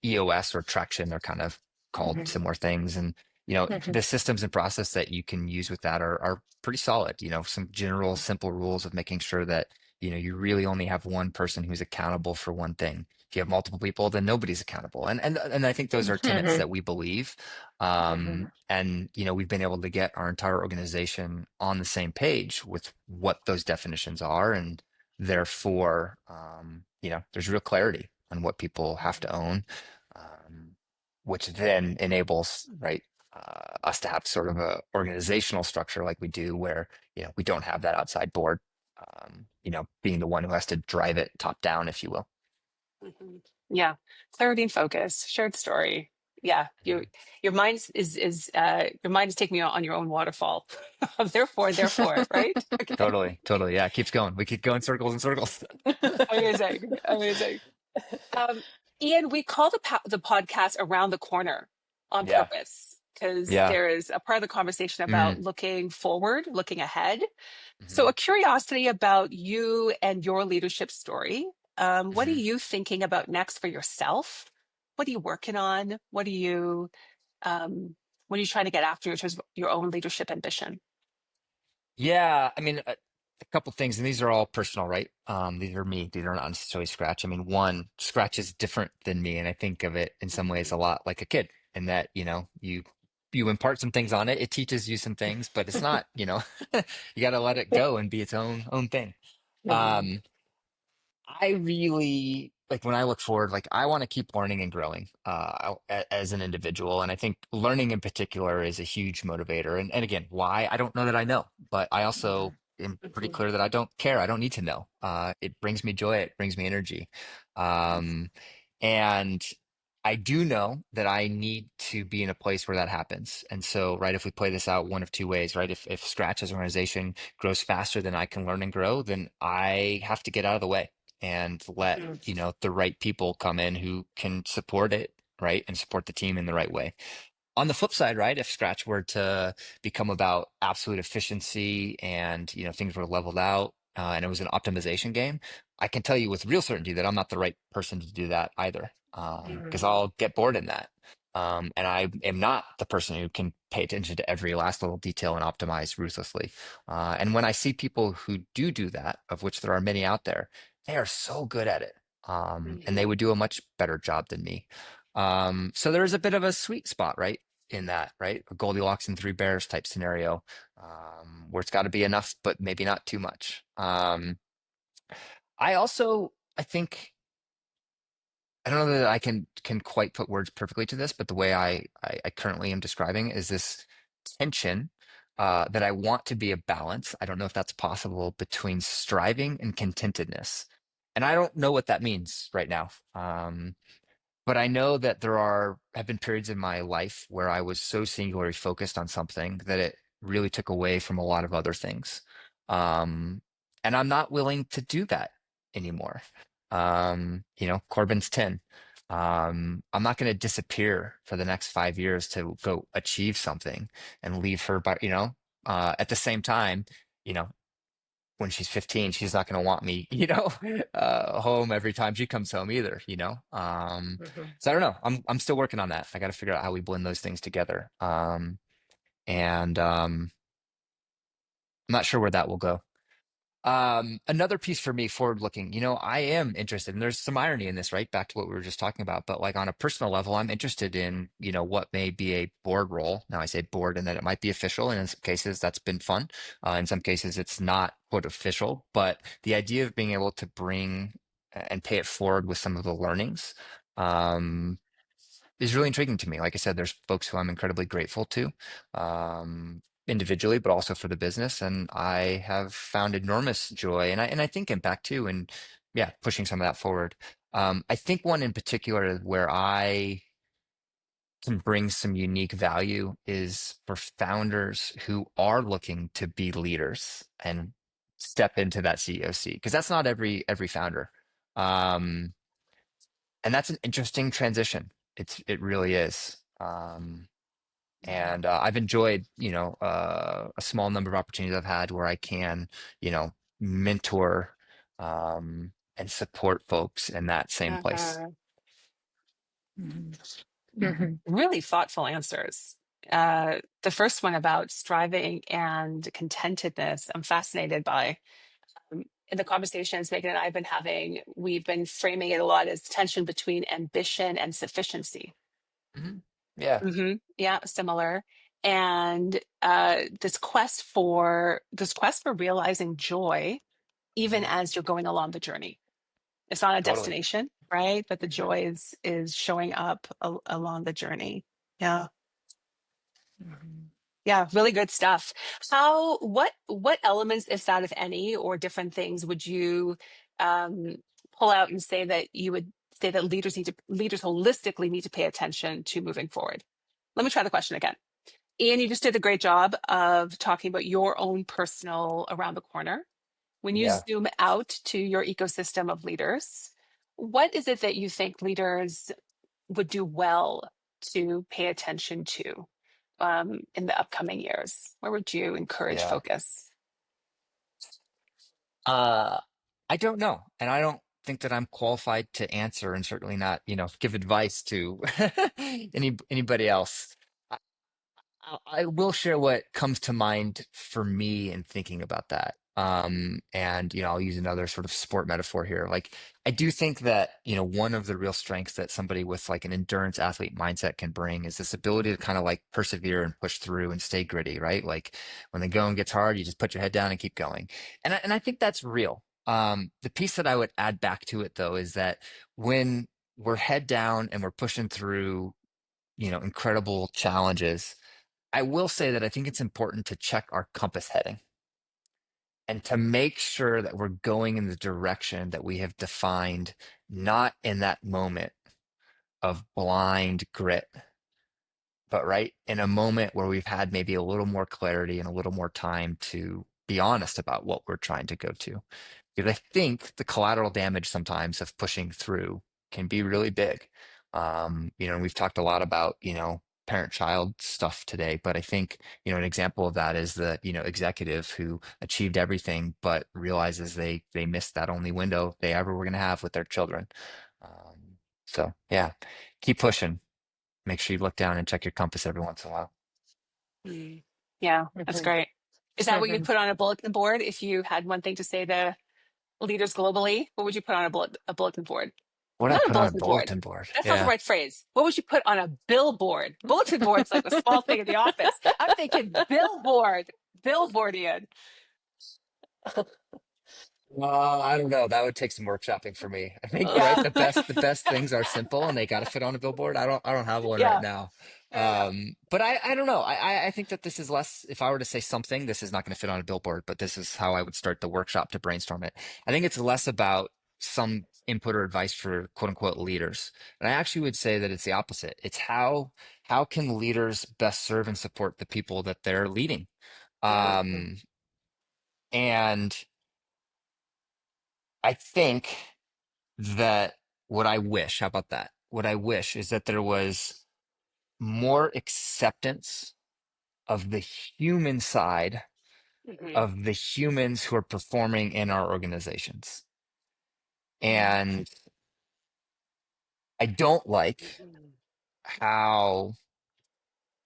EOS or traction. They're kind of called similar things. And, the systems and process that you can use with that are pretty solid. Some general simple rules of making sure that, you really only have one person who's accountable for one thing. If you have multiple people, then nobody's accountable. And I think those are tenets Mhm. that we believe. Mhm. And we've been able to get our entire organization on the same page with what those definitions are, and therefore, there's real clarity on what people have to own, um, which then enables, right, us to have sort of a organizational structure like we do, where we don't have that outside board, being the one who has to drive it top down, if you will. Mhm. Yeah, clarity and focus, shared story. Yeah, your mind your mind is taking you on your own waterfall. Therefore, right? Okay. Totally, totally. Yeah, it keeps going. We keep going circles and circles. Amazing, amazing. Um, Ian, we call the podcast Around the Corner on Yeah, purpose because yeah. there is a part of the conversation about Mm, looking forward, looking ahead. So, mhm, a curiosity about you and your leadership story. What are mhm. you thinking about next for yourself? What are you working on? Um, what are you trying to get after in terms of your own leadership ambition? Yeah, I mean, a couple things, and these are all personal, right? These are me. These are not necessarily Scratch. I mean, one, Scratch is different than me, and I think of it in some ways a Mhm. lot like a kid, in that you impart some things on it. It teaches you some things, but it's not, you got to let it go and be its own thing. Mhm. Um, I really like when I look forward, like I want to keep learning and growing as an individual. And I think learning in particular is a huge motivator. And again, why? I don't know that I know, but I also am pretty Mhm. clear that I don't care. I don't need to know. It brings me joy. It brings me energy. Um, and I do know that I need to be in a place where that happens. And so, right, if we play this out one of two ways, right? If Scratch as an organization grows faster than I can learn and grow, then I have to get out of the way and let Mhm. the right people come in who can support it, right, and support the team in the right way. On the flip side, right, if Scratch were to become about absolute efficiency and things were leveled out, and it was an optimization game, I can tell you with real certainty that I'm not the right person to do that either, because Mhm. I'll get bored in that. And I am not the person who can pay attention to every last little detail and optimize ruthlessly. And when I see people who do that, of which there are many out there, they are so good at it. And they Mhm. would do a much better job than me. So there is a bit of a sweet spot, right? In that, right? A Goldilocks and Three Bears type scenario, where it's got to be enough, but maybe not too much. I think, I don't know that I can quite put words perfectly to this, but the way I currently am describing is this tension, that I want to be a balance. I don't know if that's possible between striving and contentedness. And I don't know what that means right now. But I know that have been periods in my life where I was so singularly focused on something that it really took away from a lot of other things. Um, and I'm not willing to do that anymore. Corbin's 10. I'm not going to disappear for the next 5 years to go achieve something and leave her by, at the same time, you know, when she's 15, she's not going to want me, home every time she comes home either. Mhm. So I don't know. I'm still working on that. I got to figure out how we blend those things together. And I'm not sure where that will go. Another piece for me, forward looking, I am interested, and there's some irony in this, right? Back to what we were just talking about. But like on a personal level, I'm interested in, what may be a board role. Now I say board and that it might be official, and in some cases that's been fun. In some cases it's not quote official, but the idea of being able to bring and pay it forward with some of the learnings, um, is really intriguing to me. Like I said, there's folks who I'm incredibly grateful to, individually, but also for the business. And I have found enormous joy, and I think impact too, and yeah, pushing some of that forward. I think one in particular where I can bring some unique value is for founders who are looking to be leaders and step into that CEO seat, because that's not every founder. Um, and that's an interesting transition. It really is. And I've enjoyed, a small number of opportunities I've had where I can, mentor, and support folks in that same place. Uh-huh. Mhm. Mhm. Really thoughtful answers. The first one about striving and contentedness, I'm fascinated by. in the conversations Megan and I have been having, we've been framing it a lot as tension between ambition and sufficiency. Yeah, Yeah, similar. And this quest for realizing joy, even Mhm. as you're going along the journey. It's not a Totally. destination, right? But the Mhm. joy is showing up along the journey. Yeah. Mhm. Yeah, really good stuff. What elements, if that, if any, or different things would you um, pull out and say that you would say that leaders holistically need to pay attention to moving forward? Let me try the question again. Ian, you just did a great job of talking about your own personal around the corner. When you Yeah, zoom out to your ecosystem of leaders, what is it that you think leaders would do well to pay attention to in the upcoming years? Where would you encourage yeah. focus? Uh, I don't know, and I don't think that I'm qualified to answer, and certainly not, give advice to anybody else. I will share what comes to mind for me in thinking about that. And I'll use another sort of sport metaphor here. Like, I do think that, one of the real strengths that somebody with like an endurance athlete mindset can bring is this ability to kind of like persevere and push through and stay gritty, right? Like when the going gets hard, you just put your head down and keep going. And I think that's real. The piece that I would add back to it though is that when we're head down and we're pushing through, incredible challenges, I will say that I think it's important to check our compass heading and to make sure that we're going in the direction that we have defined, not in that moment of blind grit, but right in a moment where we've had maybe a little more clarity and a little more time to be honest about what we're trying to go to. Because I think the collateral damage sometimes of pushing through can be really big. And we've talked a lot about, parent-child stuff today, but I think, an example of that is the, executive who achieved everything, but realizes they missed that only window they ever were going to have with their children. So yeah, keep pushing. Make sure you look down and check your compass every once in a while. Mm. Yeah, that's Mhm. great. Is that what you'd Mhm. put on a bulletin board if you had one thing to say to leaders globally? What would you put on a bulletin board? What I Not a put on a bulletin board. bulletin board. That's not the Yeah. right phrase. What would you put on a billboard? Bulletin board's like the small thing in the office. I'm thinking billboard. Billboard, Ian. Well, I don't know. That would take some workshopping for me. I think, right, Yeah. the best things are simple and they got to fit on a billboard. I don't have one right Yeah. now. Yeah. But I don't know. I think that this is less, if I were to say something, this is not going to fit on a billboard, but this is how I would start the workshop to brainstorm it. I think it's less about some input or advice for quote unquote leaders. And I actually would say that it's the opposite. It's how can leaders best serve and support the people that they're leading? Mm-hmm. Um, and I think that what I wish, how about that? What I wish is that there was more acceptance of the human side Mm-hmm. of the humans who are performing in our organizations. And I don't like how,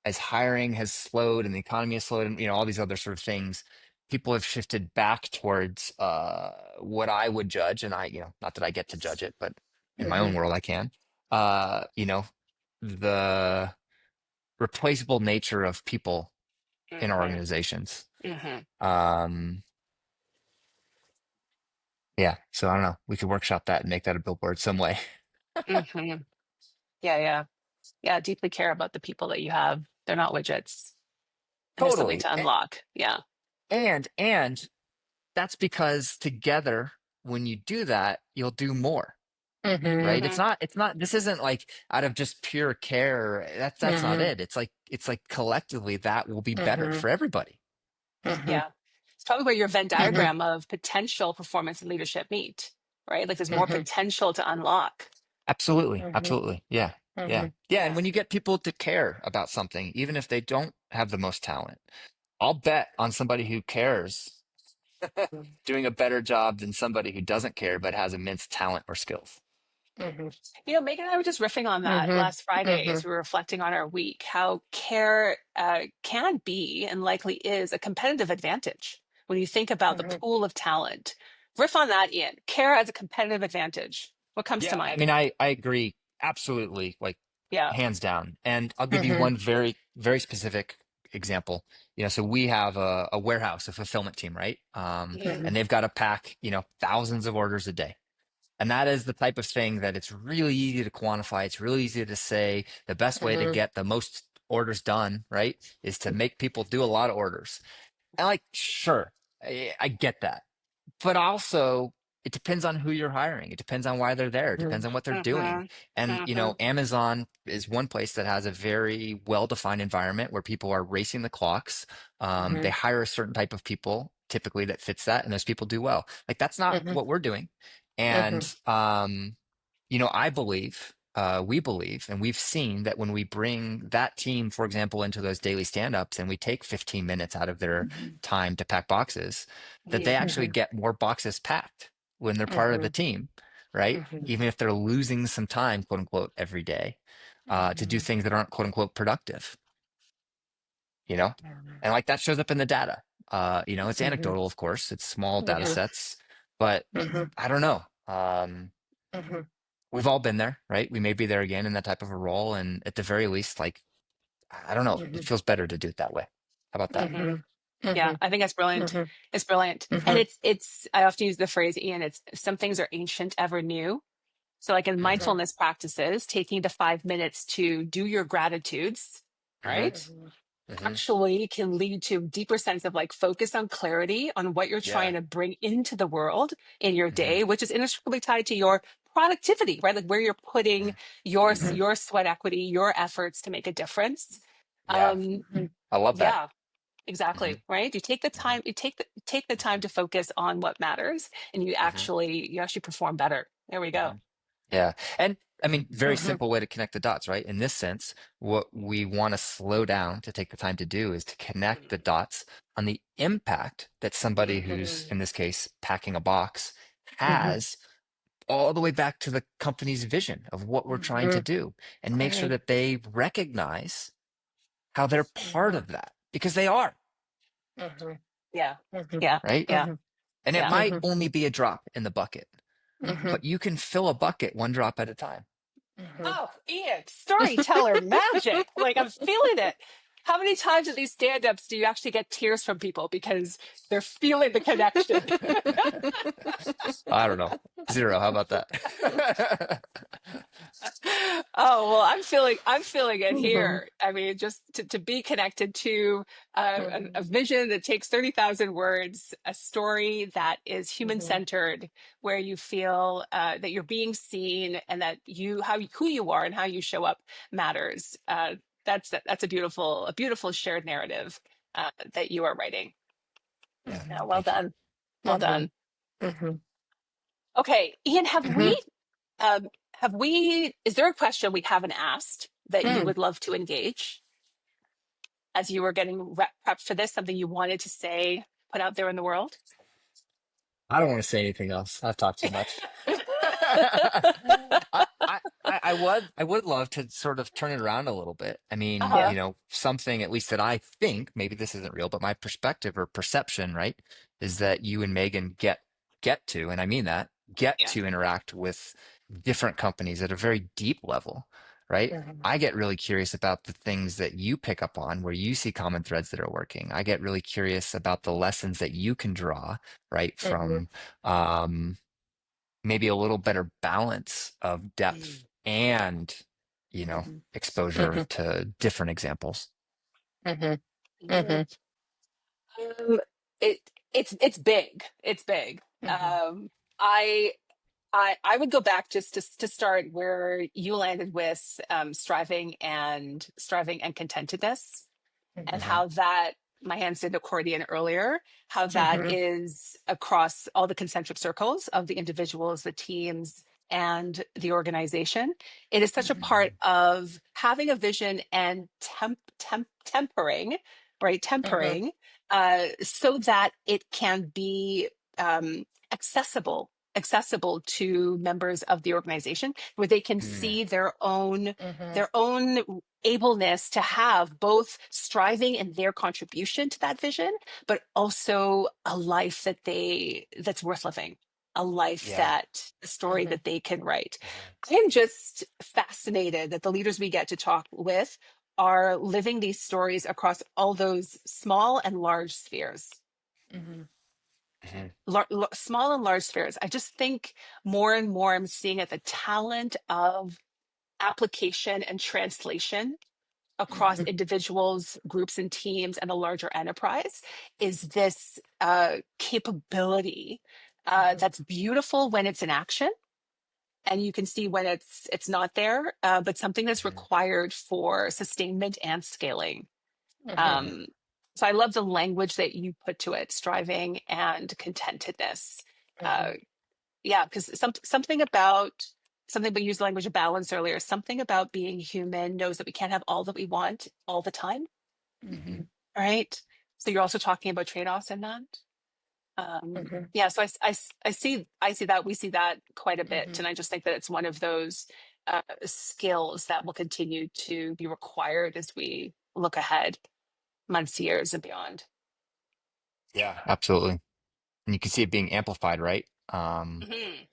as hiring has slowed and the economy has slowed and all these other sort of things, people have shifted back towards what I would judge, and I, not that I get to judge it, but in my own Mhm. world I can. The replaceable nature of people in our Mm-hmm. organizations. Mm-hmm. Um, yeah, so I don't know. We could workshop that and make that a billboard some way. Mm-hmm. Yeah, yeah. Yeah, deeply care about the people that you have. They're not widgets. And there's something Totally. to unlock. Yeah. And that's because together, when you do that, you'll do more, right? Mhm. Mm-hmm. It's not, this isn't like out of just pure care. That's not Mhm. it. It's like collectively that will be better Mhm. for everybody. Mhm. Yeah. It's probably where your Venn Mhm. diagram of potential performance and leadership meet, right? Like there's more Mhm. potential to unlock. Absolutely. Mhm. Absolutely. Yeah. Yeah. Mhm. Yeah. And Yeah. when you get people to care about something, even if they don't have the most talent, I'll bet on somebody who cares doing a better job than somebody who doesn't care but has immense talent or skills. Mhm. Megan and I were just riffing on that Mhm. last Friday as Mhm. we were reflecting on our week, how care can be and likely is a competitive advantage when you think about the Mhm. pool of talent Riff on that, Ian. Care as a competitive advantage. What comes to Yeah, I mind? mean, I agree absolutely, like Yeah. hands down. And I'll give you Mm-hmm. one very, very specific example. So we have a warehouse, a fulfillment team, right? Mhm. And they've got to pack, thousands of orders a day. And that is the type of thing that it's really easy to quantify. It's really easy to say the best way to Mm-hmm. get the most orders done, right, is to make people do a lot of orders. And like, sure, I get that. But also, it depends on who you're hiring. It depends on why they're there. It depends on what they're doing. Mhm. And, Mhm. Amazon is one place that has a very well-defined environment where people are racing the clocks. They Mm-hmm. hire a certain type of people typically that fits that, and those people do well. Like that's not Mm-hmm. what we're doing. Mm-hmm. And, I believe, we believe, and we've seen that when we bring that team, for example, into those daily stand-ups and we take 15 minutes out of their time to pack boxes, that they Mhm. actually get more boxes packed when they're part of the Mm-hmm. team, right? Even if they're losing some time, quote unquote, every day, to do things that aren't, quote unquote, productive, you know? And like that shows up in the data. It's Mm-hmm. anecdotal, of course, it's small data Mm-hmm. sets, but Mm-hmm. I don't know. Mm-hmm. We've all been there, right? We may be there again in that type of a role. And at the very least, like, I don't know, it feels better to do it that way. How about that? Mhm. Mm-hmm. Yeah, Mm-hmm. I think that's brilliant. Mm-hmm. It's brilliant. And Mm-hmm. it's I often use the phrase, Ian, it's some things are ancient, ever new. So like in Mm-hmm. mindfulness practices, taking the 5 minutes to do your gratitudes, Hmm. right? Hmm. Actually can lead to a deeper sense of like focus on clarity on what you're trying Yeah. to bring into the world in your Hmm. day, which is inextricably tied to your productivity, right? Like where you're putting Mm-hmm. your sweat equity, your efforts to make a difference. Yeah. Mm-hmm. I love that. Yeah, Hmm. exactly, right? You take the Hmm. time, take the time to focus on what matters, and Hmm. you actually perform better. There we Hmm. go. Yeah. And I mean, very Mm-hmm. simple way to connect the dots, right? In this sense, what we want to slow down to take the time to do is to connect the dots on the impact that somebody who's, in this case, packing a box Mm-hmm. has all the way back to the company's vision of what we're trying to Mm-hmm. do and make sure Right. that they recognize how they're part Mm-hmm. of that because they are, Mm-hmm. Yeah, Mm-hmm. yeah, right? yeah, Mm-hmm. And it yeah. might only be a drop in the bucket, Mm-hmm. but you can fill a bucket one drop at a time. Mm-hmm. Oh, Ian, storyteller magic. Like I'm feeling it. How many times at these stand-ups do you actually get tears from people because they're feeling the connection? I don't know. Zero. How about that? Oh, well, I'm feeling it here. I mean, just to be connected to a vision that takes 30,000 words, a story that is human centered, where you feel that you're being seen and that who you are and how you show up matters. That's a beautiful shared narrative that you are writing. Yeah. Yeah, well Thank you. done. Well done. Mm-hmm. Okay, Ian, Mm-hmm. is there a question we haven't asked that you Mm. would love to engage as you were getting prepped for this? Something you wanted to say, put out there in the world? I don't want to say anything else. I've talked too much. I would love to sort of turn it around a little bit. I mean, Uh-huh. something at least that I think, maybe this isn't real, but my perspective or perception, right, is that you and Megan get to, and I mean that, get Yeah. to interact with different companies at a very deep level, right? Mm-hmm. I get really curious about the things that you pick up on where you see common threads that are working. I get really curious about the lessons that you can draw, right, Mm-hmm. from um maybe a little better balance of depth and, exposure Mm-hmm. to different examples. Mm-hmm. Yeah. Mm-hmm. It's big. It's big. Mm-hmm. Um, I I would go back just to start where you landed with striving and contentedness, and Mm-hmm. Hmm. how that my hands did accordion earlier, how that Mm-hmm. is across all the concentric circles of the individuals, the teams, and the organization. It is such a part of having a vision and tempering, right? Tempering, so that it can be accessible accessible to members of the organization, where they can Mm, see their own Mhm. their own ableness to have both striving in their contribution to that vision, but also a life that's worth living, a life yeah. a story Mhm. that they can write. Mhm. I am just fascinated that the leaders we get to talk with are living these stories across all those small and large spheres. Mhm. Mhm. Small and large spheres. I just think more and more I'm seeing it, the talent of application and translation across Mhm. individuals, groups, and teams, and a larger enterprise is this capability Mhm. that's beautiful when it's in action, and you can see when it's not there, but something that's Mhm. required for sustainment and scaling. Mhm. Mhm. Um, so I love the language that you put to it, striving and contentedness. Uh, Mhm. yeah, because something about something we used the language of balance earlier. Something about being human knows that we can't have all that we want all the time, Mhm. right? So you're also talking about trade-offs in that. Mhm. Yeah, so I see that we see that quite a bit, Mhm. and I just think that it's one of those skills that will continue to be required as we look ahead, months, years, and beyond. Yeah, absolutely. And you can see it being amplified, right? Hmm.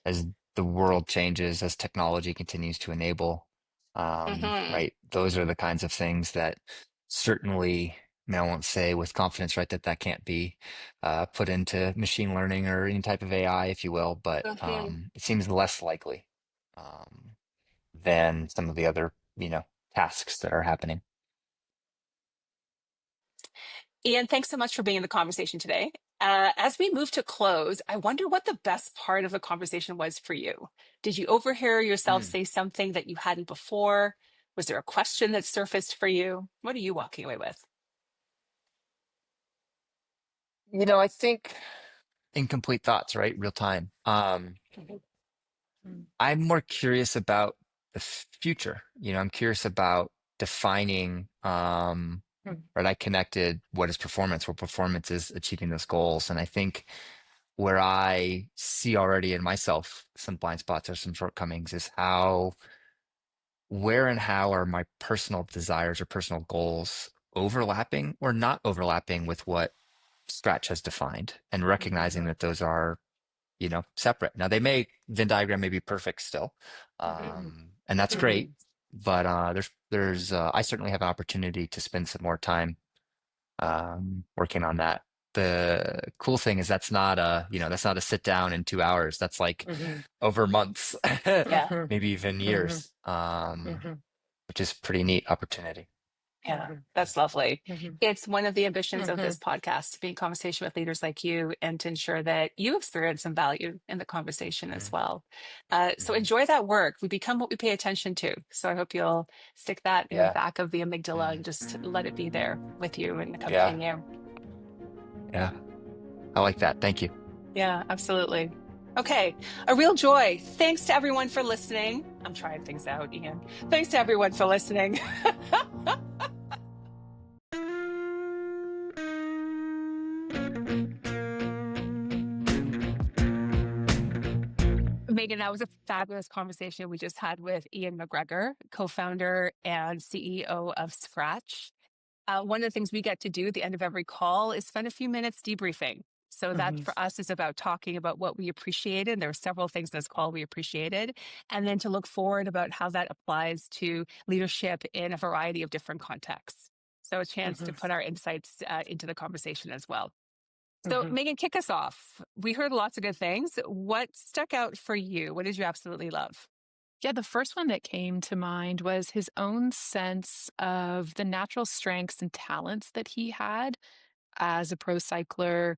As the world changes, as technology continues to enable, Hmm. right? Those are the kinds of things that certainly, I mean, I won't say with confidence, right, that that can't be put into machine learning or any type of AI, if you will, but Hmm. it seems less likely um, than some of the other, tasks that are happening. Ian, thanks so much for being in the conversation today. As we move to close, I wonder what the best part of the conversation was for you. Did you overhear yourself Mm. say something that you hadn't before? Was there a question that surfaced for you? What are you walking away with? I think incomplete thoughts, right? Real time. Mhm. I'm more curious about the future. I'm curious about defining, Mhm. right? I connected what is performance, where performance is achieving those goals. And I think where I see already in myself some blind spots or some shortcomings is where and how are my personal desires or personal goals overlapping or not overlapping with what Scratch has defined, and recognizing Mhm. that those are separate. Now Venn diagram may be perfect still, Mhm. and that's Hmm. great. But I certainly have an opportunity to spend some more time working on that. The cool thing is that's not a sit down in 2 hours. That's like Mhm. over months, Yeah, Mhm. maybe even Mhm. years, Mhm. which is pretty neat opportunity. yeah, Mhm. that's lovely. Mhm. It's one of the ambitions of this Mhm. podcast to be in conversation with leaders like you and to ensure that you experience some value in the conversation as Mhm. well. So Mhm. enjoy that work. We become what we pay attention to. So I hope you'll stick that in the Yeah. back of the amygdala and Mhm. just let it be there with you and Yeah. accompanying you. Yeah. I like that. Thank you. Yeah, absolutely. Okay, a real joy. Thanks to everyone for listening. I'm trying things out, Ian. Thanks to everyone for listening. Megan, that was a fabulous conversation we just had with Ian MacGregor, co founder and CEO of Scratch. One of the things we get to do at the end of every call is spend a few minutes debriefing. So that Mhm. for us is about talking about what we appreciated. There were several things in this call we appreciated, and then to look forward about how that applies to leadership in a variety of different contexts. So a chance to Mhm. put our insights into the conversation as well. So Mhm. Megan, kick us off. We heard lots of good things. What stuck out for you? What did you absolutely love? Yeah, the first one that came to mind was his own sense of the natural strengths and talents that he had as a pro cycler,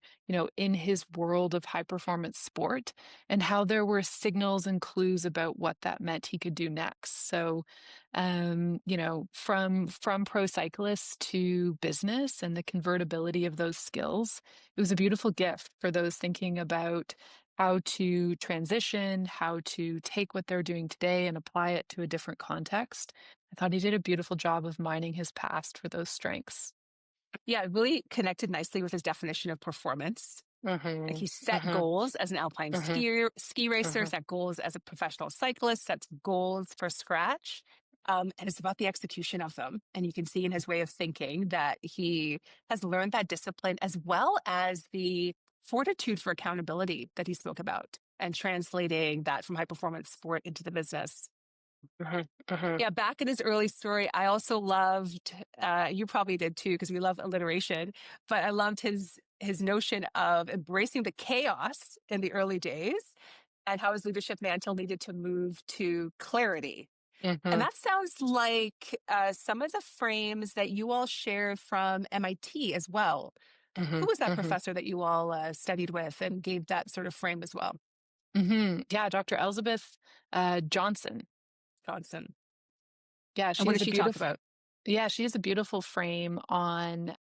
in his world of high performance sport, and how there were signals and clues about what that meant he could do next. So, from pro cyclists to business and the convertibility of those skills, it was a beautiful gift for those thinking about how to transition, how to take what they're doing today and apply it to a different context. I thought he did a beautiful job of mining his past for those strengths. Yeah, it really connected nicely with his definition of performance. Like he Mm-hmm. set Mm-hmm. goals as an alpine ski racer, Mm-hmm. set goals as a professional cyclist, sets goals for Scratch. And it's about the execution of them. And you can see in his way of thinking that he has learned that discipline as well as the fortitude for accountability that he spoke about and translating that from high performance sport into the business. Mm-hmm. Mm-hmm. Yeah, back in his early story, I also loved, you probably did too, because we love alliteration, but I loved his notion of embracing the chaos in the early days and how his leadership mantle needed to move to clarity. And Mm-hmm. that sounds like some of the frames that you all shared from MIT as well. Who was that Mm-hmm. professor that you all studied with and gave that sort of frame as well? Mm-hmm. Yeah, Dr. Elizabeth Johnson. Johnson. Yeah, And she what has did a she talk beautiful about? Yeah, she has a beautiful frame on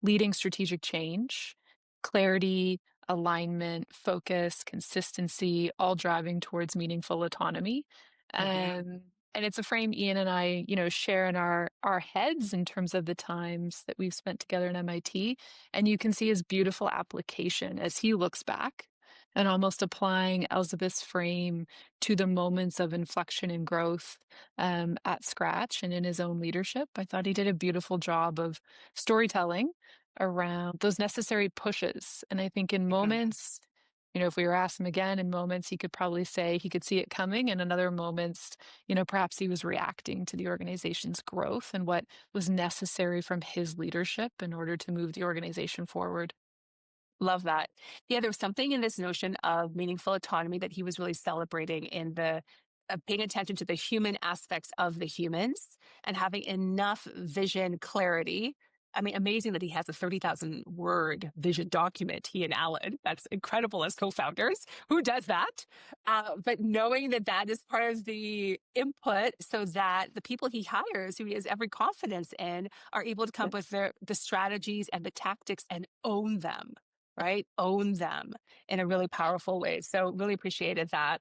leading strategic change, clarity, alignment, focus, consistency, all driving towards meaningful autonomy. And it's a frame Ian and I, share in our heads in terms of the times that we've spent together in MIT. And you can see his beautiful application as he looks back and almost applying Elizabeth's frame to the moments of inflection and growth at Scratch and in his own leadership. I thought he did a beautiful job of storytelling around those necessary pushes. And I think in Mhm. moments, if we were asked him again, in moments he could probably say he could see it coming, and in other moments, perhaps he was reacting to the organization's growth and what was necessary from his leadership in order to move the organization forward. Love that. Yeah, there was something in this notion of meaningful autonomy that he was really celebrating in the paying attention to the human aspects of the humans and having enough vision clarity. I mean, amazing that he has a 30,000 word vision document, he and Alan. That's incredible as co-founders. Who does that? But knowing that that is part of the input so that the people he hires, who he has every confidence in, are able to come up with the strategies and the tactics and own them, right? Own them in a really powerful way. So really appreciated that.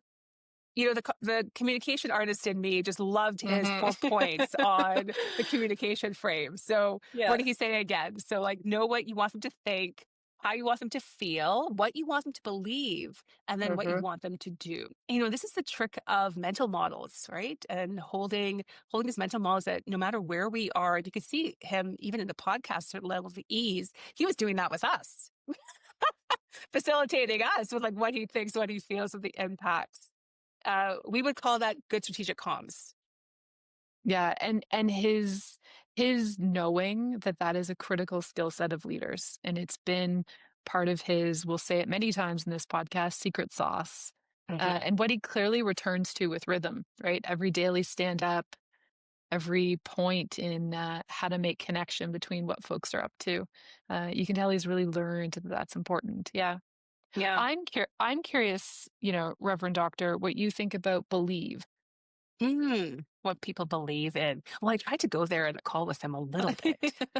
The communication artist in me just loved his 4 points on the communication frame. So what Yeah. did he say again? So like know what you want them to think, how you want them to feel, what you want them to believe, and then what you Mm-hmm. want them to do. This is the trick of mental models, right? And holding these mental models that no matter where we are, you could see him even in the podcast level of ease, he was doing that with us, facilitating us with like what he thinks, what he feels, with the impacts. We would call that good strategic comms. Yeah, and his knowing that that is a critical skill set of leaders, and it's been part of his, we'll say it many times in this podcast, secret sauce, Mm-hmm. and what he clearly returns to with rhythm, right? Every daily stand up, every point in how to make connection between what folks are up to. You can tell he's really learned that that's important. Yeah, Yeah. I'm curious, Reverend Doctor, what you think about believe. What people believe in. Well, I tried to go there in the call with him a little bit,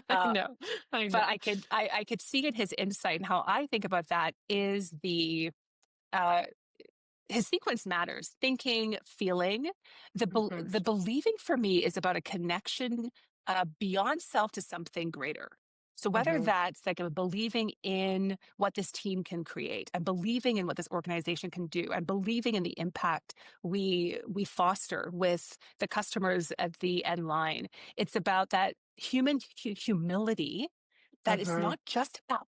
I know, I but know. I could see in his insight, and how I think about that is uh, his sequence matters. Thinking, feeling, Mhm, the believing for me is about a connection beyond self to something greater. So whether mhm, that's like a believing in what this team can create, and believing in what this organization can do, and believing in the impact we foster with the customers at the end line, it's about that human humility, that it's mhm, not just about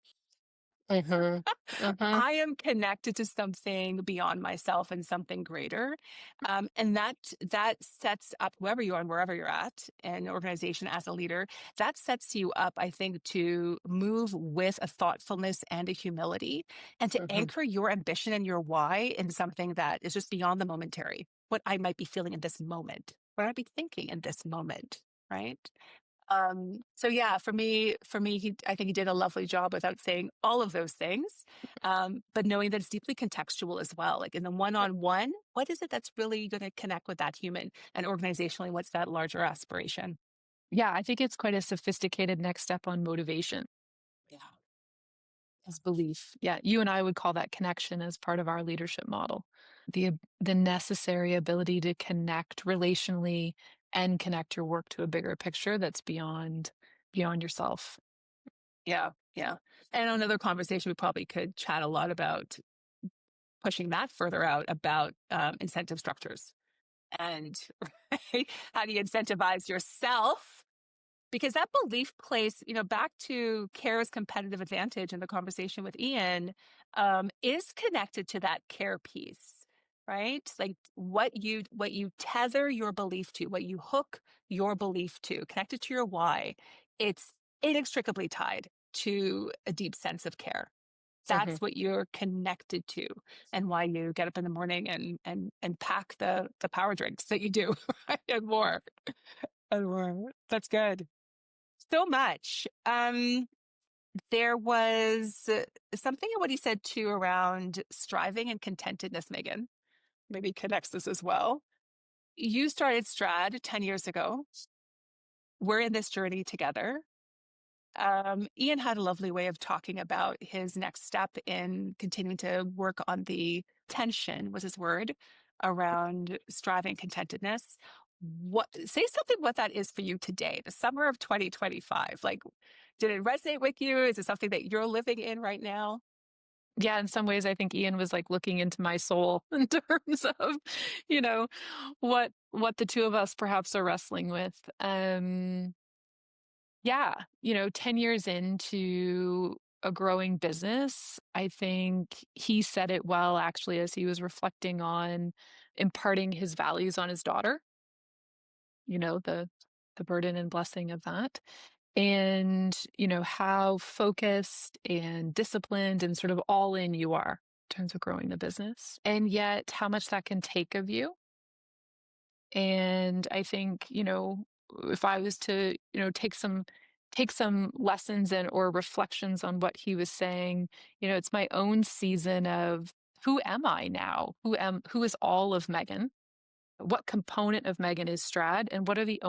mhm, mhm, I am connected to something beyond myself and something greater. And that sets up whoever you are and wherever you're at in an organization as a leader, that sets you up, I think, to move with a thoughtfulness and a humility, and to mhm. anchor your ambition and your why in something that is just beyond the momentary, what I might be feeling in this moment, what I'd be thinking in this moment, right? So yeah, I think he did a lovely job without saying all of those things. But knowing that it's deeply contextual as well. Like in the one-on-one, what is it that's really going to connect with that human? And organizationally, what's that larger aspiration? Yeah, I think it's quite a sophisticated next step on motivation Yeah. as belief. Yeah, you and I would call that connection as part of our leadership model. The necessary ability to connect relationally and connect your work to a bigger picture that's beyond yourself. Yeah. Yeah. And another conversation we probably could chat a lot about pushing that further out about incentive structures and right? How do you incentivize yourself? Because that belief place, back to care's competitive advantage in the conversation with Ian, is connected to that care piece, right? Like what you tether your belief to, what you hook your belief to, connected to your why, it's inextricably tied to a deep sense of care. Hmm. That's what you're connected to, and why you get up in the morning and pack the power drinks that you do, right? And more. And more. That's good. So much. There was something in what he said too around striving and contentedness, Megan. Maybe connects this as well. You started Strad 10 years ago. We're in this journey together. Ian had a lovely way of talking about his next step in continuing to work on the tension, was his word, around striving contentedness. Say something what that is for you today, the summer of 2025. Like, did it resonate with you? Is it something that you're living in right now? Yeah, in some ways, I think Ian was like looking into my soul in terms of, you know, what the two of us perhaps are wrestling with. Yeah, 10 years into a growing business, I think he said it well, actually, as he was reflecting on imparting his values on his daughter, the burden and blessing of that. And, how focused and disciplined and sort of all in you are in terms of growing the business, and yet how much that can take of you. And I think, if I was to, take some lessons and or reflections on what he was saying, it's my own season of who am I now? Who is all of Megan? What component of Megan is Strad, and what are the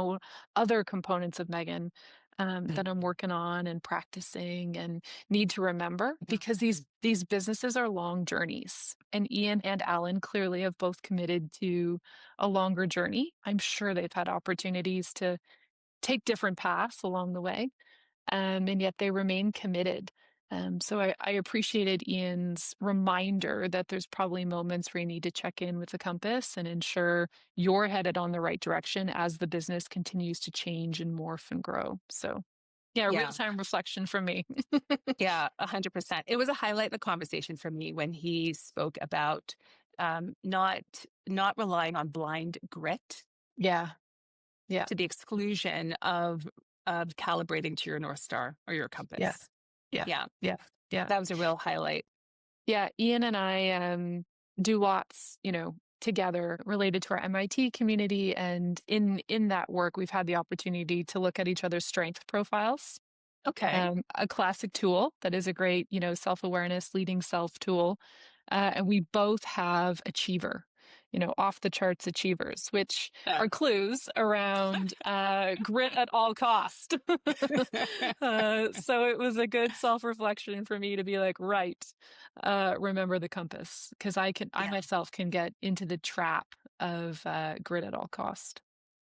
other components of Megan that I'm working on and practicing and need to remember, because these businesses are long journeys, and Ian and Alan clearly have both committed to a longer journey. I'm sure they've had opportunities to take different paths along the way, and yet they remain committed. So I appreciated Ian's reminder that there's probably moments where you need to check in with the compass and ensure you're headed on the right direction as the business continues to change and morph and grow. So, yeah, Yeah. real-time reflection from me. Yeah, 100%. It was a highlight in the conversation for me when he spoke about not relying on blind grit Yeah, yeah, to the exclusion of calibrating to your North Star or your yeah, compass. yeah, Yeah, yeah, yeah. that was a real highlight. Yeah, Ian and I do lots, together related to our MIT community, and in that work, we've had the opportunity to look at each other's strength profiles. Okay. A classic tool that is a great, self-awareness, leading self tool. And we both have achiever, off the charts achievers, which Yeah. are clues around grit at all cost. So it was a good self-reflection for me to be like, right, remember the compass, because I Yeah. myself can get into the trap of grit at all cost.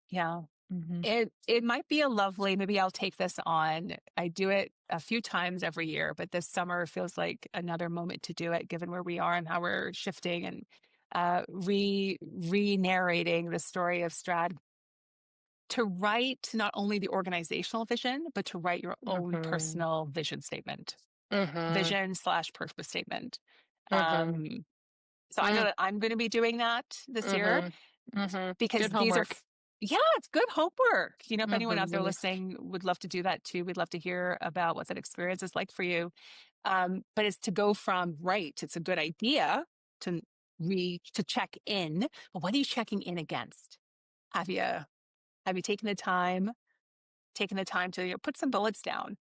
Yeah. Hmm. It might be a lovely, maybe I'll take this on. I do it a few times every year, but this summer feels like another moment to do it, given where we are and how we're shifting and re-narrating the story of Strad, to write not only the organizational vision, but to write your own Hmm. personal vision statement, Hmm. vision/purpose statement. Hmm. Um, so I know that I'm going to be doing that this year, because Good these are, homework. yeah, it's good homework. If anyone out there Really. listening would love to do that too, we'd love to hear about what that experience is like for you. But it's to go from, right, it's a good idea to to check in, but what are you checking in against? Have you taken the time to put some bullets down,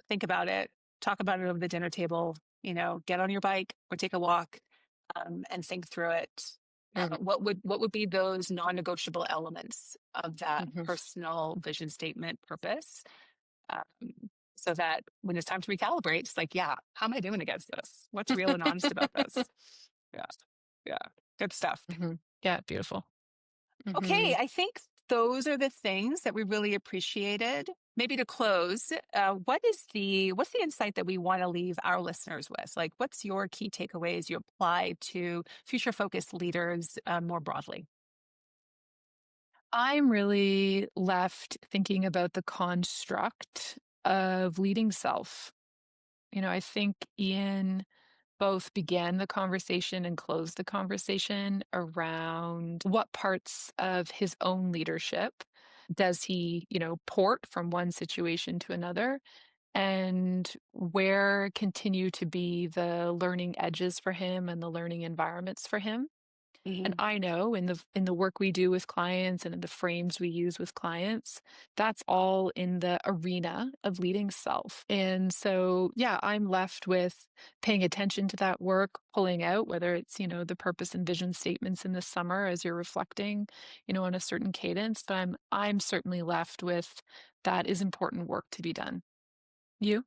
think about it, talk about it over the dinner table, get on your bike or take a walk, and think through it. Hmm. What would be those non-negotiable elements of that Hmm. personal vision statement purpose? Um, so that when it's time to recalibrate, it's like, yeah, how am I doing against this? What's real and honest about this? Yeah, yeah, good stuff. Yeah, beautiful. Hmm. Okay, I think those are the things that we really appreciated. Maybe to close, what's the insight that we want to leave our listeners with? Like, what's your key takeaways you apply to future focused leaders more broadly? I'm really left thinking about the construct of leading self. I think Ian both began the conversation and closed the conversation around what parts of his own leadership does he, port from one situation to another, and where continue to be the learning edges for him and the learning environments for him. And Mhm. I know in the work we do with clients and in the frames we use with clients, that's all in the arena of leading self. And so, yeah, I'm left with paying attention to that work, pulling out, whether it's, the purpose and vision statements in the summer as you're reflecting, on a certain cadence. But I'm certainly left with that is important work to be done. You?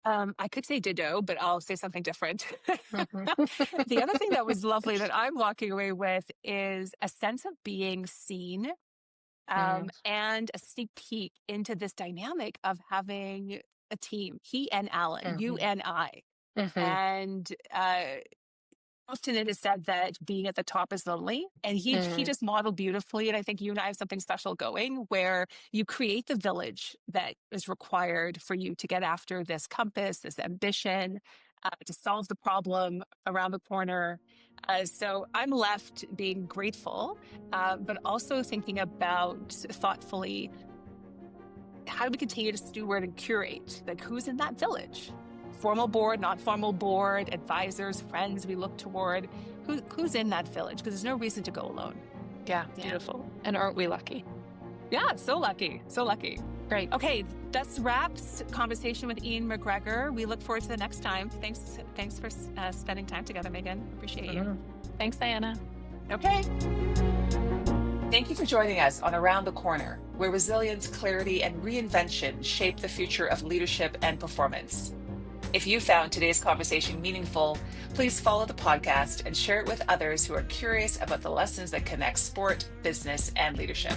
I could say ditto, but I'll say something different. Mhm. The other thing that was lovely that I'm walking away with is a sense of being seen, Mm, and a sneak peek into this dynamic of having a team, he and Alan, you mhm, and I. mhm, And often it is said that being at the top is lonely, and he mhm. just modeled beautifully. And I think you and I have something special going where you create the village that is required for you to get after this compass, this ambition, to solve the problem around the corner. So I'm left being grateful, but also thinking about thoughtfully, how do we continue to steward and curate? Like, who's in that village? Formal board, not formal board, advisors, friends we look toward. Who's in that village? Because there's no reason to go alone. Yeah, Yeah. beautiful. And aren't we lucky? Yeah, so lucky. So lucky. Great. Okay, that's wraps conversation with Ian MacGregor. We look forward to the next time. Thanks for spending time together, Megan. Appreciate you. Mhm. Thanks, Ayana. Okay. Thank you for joining us on Around the Corner, where resilience, clarity, and reinvention shape the future of leadership and performance. If you found today's conversation meaningful, please follow the podcast and share it with others who are curious about the lessons that connect sport, business, and leadership.